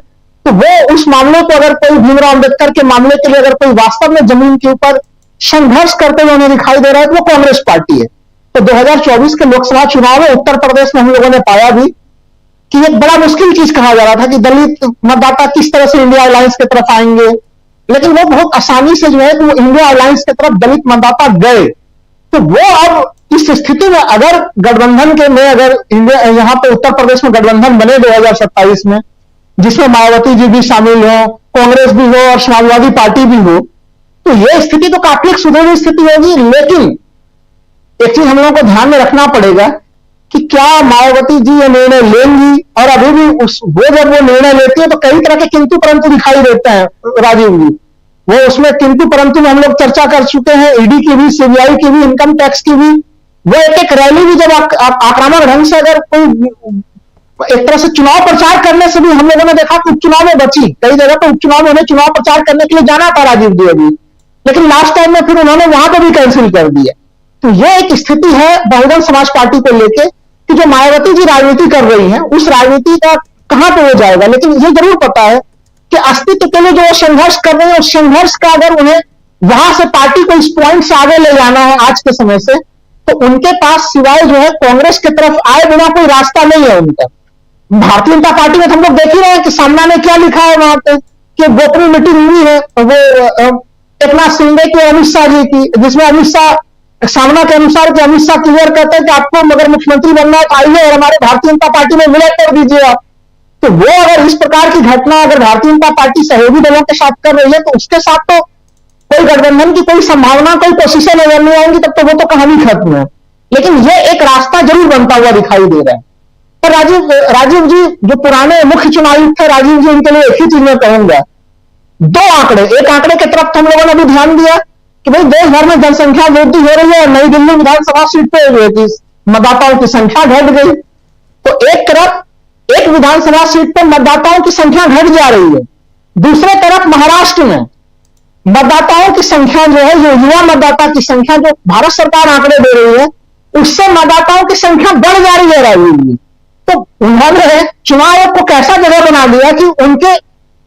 तो वो उस मामले को अगर कोई भीमराव अम्बेडकर के मामले के लिए अगर कोई वास्तव में जमीन के ऊपर संघर्ष करते हुए उन्हें दिखाई दे रहा है, तो वो कांग्रेस पार्टी है। तो 2024 के लोकसभा चुनाव में उत्तर प्रदेश में हम लोगों ने पाया भी कि एक बड़ा मुश्किल चीज कहा जा रहा था कि दलित मतदाता किस तरह से इंडिया अलायंस की तरफ आएंगे, लेकिन वो बहुत आसानी से जो है कि वो इंडिया अलायंस की तरफ दलित मतदाता गए। तो वो अब इस स्थिति में अगर गठबंधन के में अगर इंडिया यहां पे उत्तर प्रदेश में गठबंधन बने 2027 में, जिसमें मायावती जी भी शामिल हो, कांग्रेस भी हो और समाजवादी पार्टी भी हो, तो ये स्थिति तो काफी एक सुदृढ़ स्थिति होगी। लेकिन एक चीज हम लोगों को ध्यान में रखना पड़ेगा कि क्या मायावती जी ये निर्णय लेंगी, और अभी भी वो जब वो निर्णय लेती है तो कई तरह के किंतु परंतु दिखाई देते हैं राजीव जी। वो उसमें किंतु परंतु में हम लोग चर्चा कर चुके हैं, ईडी की भी, सीबीआई की भी, इनकम टैक्स की भी। वो एक रैली भी जब आक्रामक ढंग से अगर कोई एक तरह से चुनाव प्रचार करने से भी हम लोगों ने देखा कि उपचुनाव में बची, कई जगह पर उपचुनाव में उन्हें चुनाव प्रचार करने के लिए जाना था राजीव जी अभी, लेकिन लास्ट टाइम में फिर उन्होंने वहां पर भी कैंसिल कर दिया। तो ये एक स्थिति है बहुजन समाज पार्टी को लेके कि जो मायावती जी राजनीति कर रही हैं, उस राजनीति का कहां पे हो जाएगा। लेकिन ये जरूर पता है कि अस्तित्व के लिए जो संघर्ष कर रहे हैं, उस संघर्ष का अगर उन्हें वहां से पार्टी को इस पॉइंट से आगे ले जाना है आज के समय से, तो उनके पास सिवाय जो है कांग्रेस की तरफ आए बिना कोई रास्ता नहीं है उनका। भारतीय जनता पार्टी में हम लोग देख ही रहे हैं कि सामना ने क्या लिखा है वहां पे कि गोपनीय मीटिंग हुई है वो एकनाथ शिंदे की, अमित शाह जी की, जिसमें अमित शाह सामना के अनुसार कि अमित शाह क्लियर करते हैं कि आपको अगर मुख्यमंत्री बनना है तो आइए और हमारे भारतीय जनता पार्टी में विलय कर दीजिए आप। तो वो अगर इस प्रकार की घटना अगर भारतीय जनता पार्टी सहयोगी दलों के साथ कर रही है, तो उसके साथ तो कोई गठबंधन की कोई संभावना, कोई कोशिशें नजर नहीं आएंगी, तब तो वो तो कहानी खत्म है। लेकिन ये एक रास्ता जरूर बनता हुआ दिखाई दे रहा है। पर राजीव जी जो पुराने मुख्य चुनाव आयुक्त थे, राजीव जी उनके लिए एक ही चीज मैं कहूंगा, 2 आंकड़े, एक आंकड़े की तरफ हम लोगों ने भी ध्यान दिया कि भाई देश भर में जनसंख्या वृद्धि हो रही है और नई दिल्ली विधानसभा सीट पे मतदाताओं की संख्या घट गई। तो एक तरफ एक विधानसभा सीट पर मतदाताओं की संख्या घट जा रही है, दूसरे तरफ महाराष्ट्र में मतदाताओं की संख्या जो है, जो युवा मतदाता की संख्या जो भारत सरकार आंकड़े दे रही है, उससे मतदाताओं की संख्या बढ़ जा रही है राजीव जी। तो उन्होंने चुनाव आयोग को कैसा जगह बना दिया कि उनके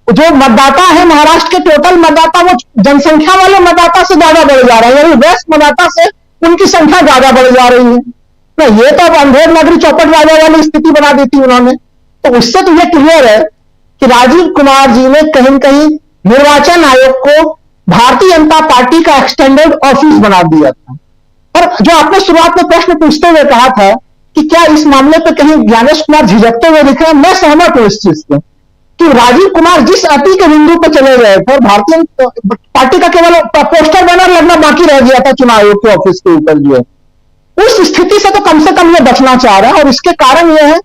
जो मतदाता है महाराष्ट्र के टोटल मतदाता वो जनसंख्या वाले मतदाता से ज्यादा बढ़ जा रहे हैं, यानी वयस्क मतदाता से उनकी संख्या ज्यादा बढ़ जा रही है। तो ये तो अब अंधेर नगरी चौपट राजा वाली स्थिति बना दी थी उन्होंने। तो उससे तो ये क्लियर है कि राजीव कुमार जी ने कहीं न कहीं निर्वाचन आयोग को भारतीय जनता पार्टी का एक्सटेंडेड ऑफिस बना दिया था। और जो आपने शुरुआत में प्रश्न पूछते हुए कहा था कि क्या इस मामले पे कहीं ज्ञानेश कुमार झिझकते हुए दिख रहे हैं, मैं सहमत हूं इस चीज से कि राजीव कुमार जिस अति के बिंदु पर चले गए थे, भारतीय पार्टी का केवल पोस्टर बैनर लगना बाकी रह गया था चुनाव आयोग के ऑफिस के ऊपर जो है, उस स्थिति से तो कम से कम ये बचना चाह रहा है। और इसके कारण यह है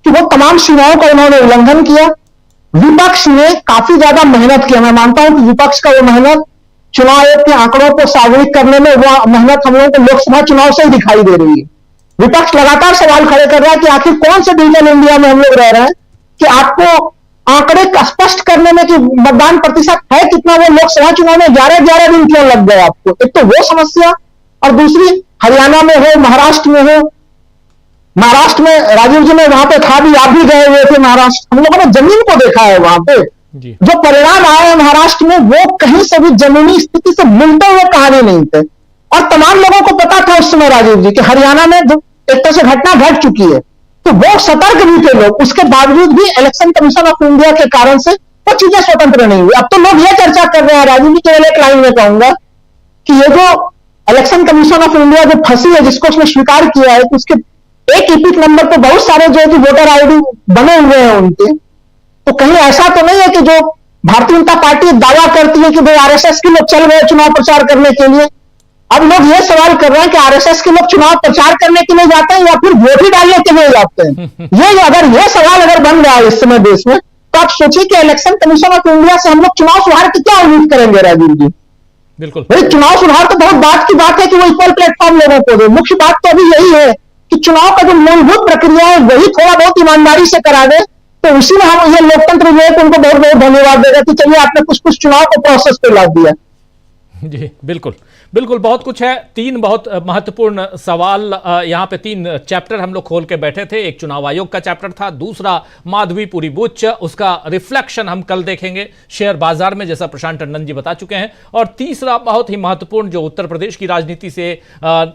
कि वो तमाम सीमाओं का उन्होंने उल्लंघन किया। विपक्ष ने काफी ज्यादा मेहनत की, मैं मानता हूं कि विपक्ष का वो मेहनत चुनाव आयोग के आंकड़ों को सार्वजनिक करने में, वो मेहनत हम लोगों को लोकसभा चुनाव से ही दिखाई दे रही है। विपक्ष लगातार सवाल खड़े कर रहा है कि आखिर कौन से डिजिटल इंडिया में हम लोग रह रहे हैं कि आपको आंकड़े स्पष्ट करने में कि मतदान प्रतिशत है कितना, वो लोकसभा चुनाव में 11-11 दिन क्यों लग गए आपको। एक तो वो समस्या, और दूसरी हरियाणा में हो, महाराष्ट्र में हो, महाराष्ट्र में राजीव जी ने वहां पे था भी, आप भी गए हुए थे महाराष्ट्र, हम लोगों ने जमीन को देखा है वहां पे जी। जो परिणाम आए हैं महाराष्ट्र में वो कहीं से भी जमीनी स्थिति से मिलते हुए कहानी नहीं थे। और तमाम लोगों को पता था उस समय राजीव जी कि हरियाणा में एक तरह से घटना घट चुकी है, तो वो सतर्क भी थे लोग। उसके बावजूद भी इलेक्शन कमीशन ऑफ इंडिया के कारण से वो चीजें स्वतंत्र नहीं हुई। अब तो लोग ये चर्चा कर रहे हैं राजीव जी, केवल एक लाइन में कहूंगा कि ये जो इलेक्शन कमीशन ऑफ इंडिया जो फंसी है, जिसको उसने स्वीकार किया है कि उसके एक ईपिक नंबर पर बहुत सारे जो है कि वोटर आईडी बने हुए हैं उनके, तो कहीं ऐसा तो नहीं है कि जो भारतीय जनता पार्टी दावा करती है कि भाई आरएसएस के लोग चल गए चुनाव प्रचार करने के लिए। अब लोग ये सवाल कर रहे हैं कि आरएसएस के लोग चुनाव प्रचार करने के लिए जाते हैं या फिर वोट ही डालने के लिए जाते हैं। ये सवाल अगर बन रहा है इस समय देश में, तो आप सोचिए कि इलेक्शन कमीशन ऑफ इंडिया से हम लोग चुनाव सुधार की क्या उम्मीद करेंगे राजीव जी। बिल्कुल भाई चुनाव सुधार तो बहुत बात की बात है कि वो इक्वल प्लेटफॉर्म लोगों को दे, मुख्य बात तो अभी यही है कि चुनाव का जो मूलभूत प्रक्रिया है वही थोड़ा बहुत ईमानदारी से करा दे, तो उसी में हम ये लोकतंत्र जो है तो उनको बहुत बहुत धन्यवाद देगा कि चलिए आपने कुछ चुनाव को प्रोसेस पे ला दिया। जी बिल्कुल बिल्कुल, बहुत कुछ है। 3 बहुत महत्वपूर्ण सवाल यहाँ पे, 3 चैप्टर हम लोग खोल के बैठे थे। एक चुनाव आयोग का चैप्टर था, दूसरा माधवीपुरी बुच, उसका रिफ्लेक्शन हम कल देखेंगे शेयर बाजार में, जैसा प्रशांत टंडन जी बता चुके हैं, और तीसरा बहुत ही महत्वपूर्ण जो उत्तर प्रदेश की राजनीति से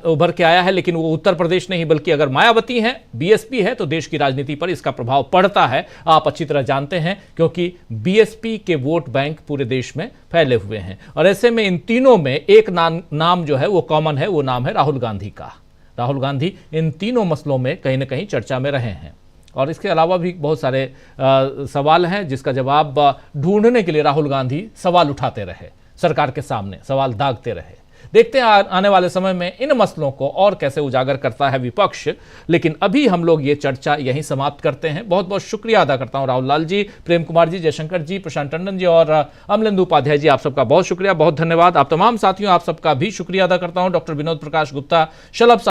उभर के आया है, लेकिन वो उत्तर प्रदेश नहीं बल्कि अगर मायावती है, बीएसपी है, तो देश की राजनीति पर इसका प्रभाव पड़ता है, आप अच्छी तरह जानते हैं, क्योंकि बीएसपी के वोट बैंक पूरे देश में फैले हुए हैं। और ऐसे में इन तीनों में एक नाम जो है वो कॉमन है, वो नाम है राहुल गांधी का। राहुल गांधी इन तीनों मसलों में कहीं ना कहीं चर्चा में रहे हैं, और इसके अलावा भी बहुत सारे सवाल हैं जिसका जवाब ढूंढने के लिए राहुल गांधी सवाल उठाते रहे, सरकार के सामने सवाल दागते रहे। देखते हैं आने वाले समय में इन मसलों को और कैसे उजागर करता है विपक्ष। लेकिन अभी हम लोग ये चर्चा यहीं समाप्त करते हैं। बहुत बहुत शुक्रिया अदा करता हूं राहुल लाल जी, प्रेम कुमार जी, जयशंकर जी, प्रशांत टंडन जी और अमलेंदु उपाध्याय जी, आप सबका बहुत शुक्रिया, बहुत धन्यवाद। आप तमाम साथियों, आप सबका भी शुक्रिया अदा करता हूं। डॉक्टर विनोद प्रकाश गुप्ता, शलभ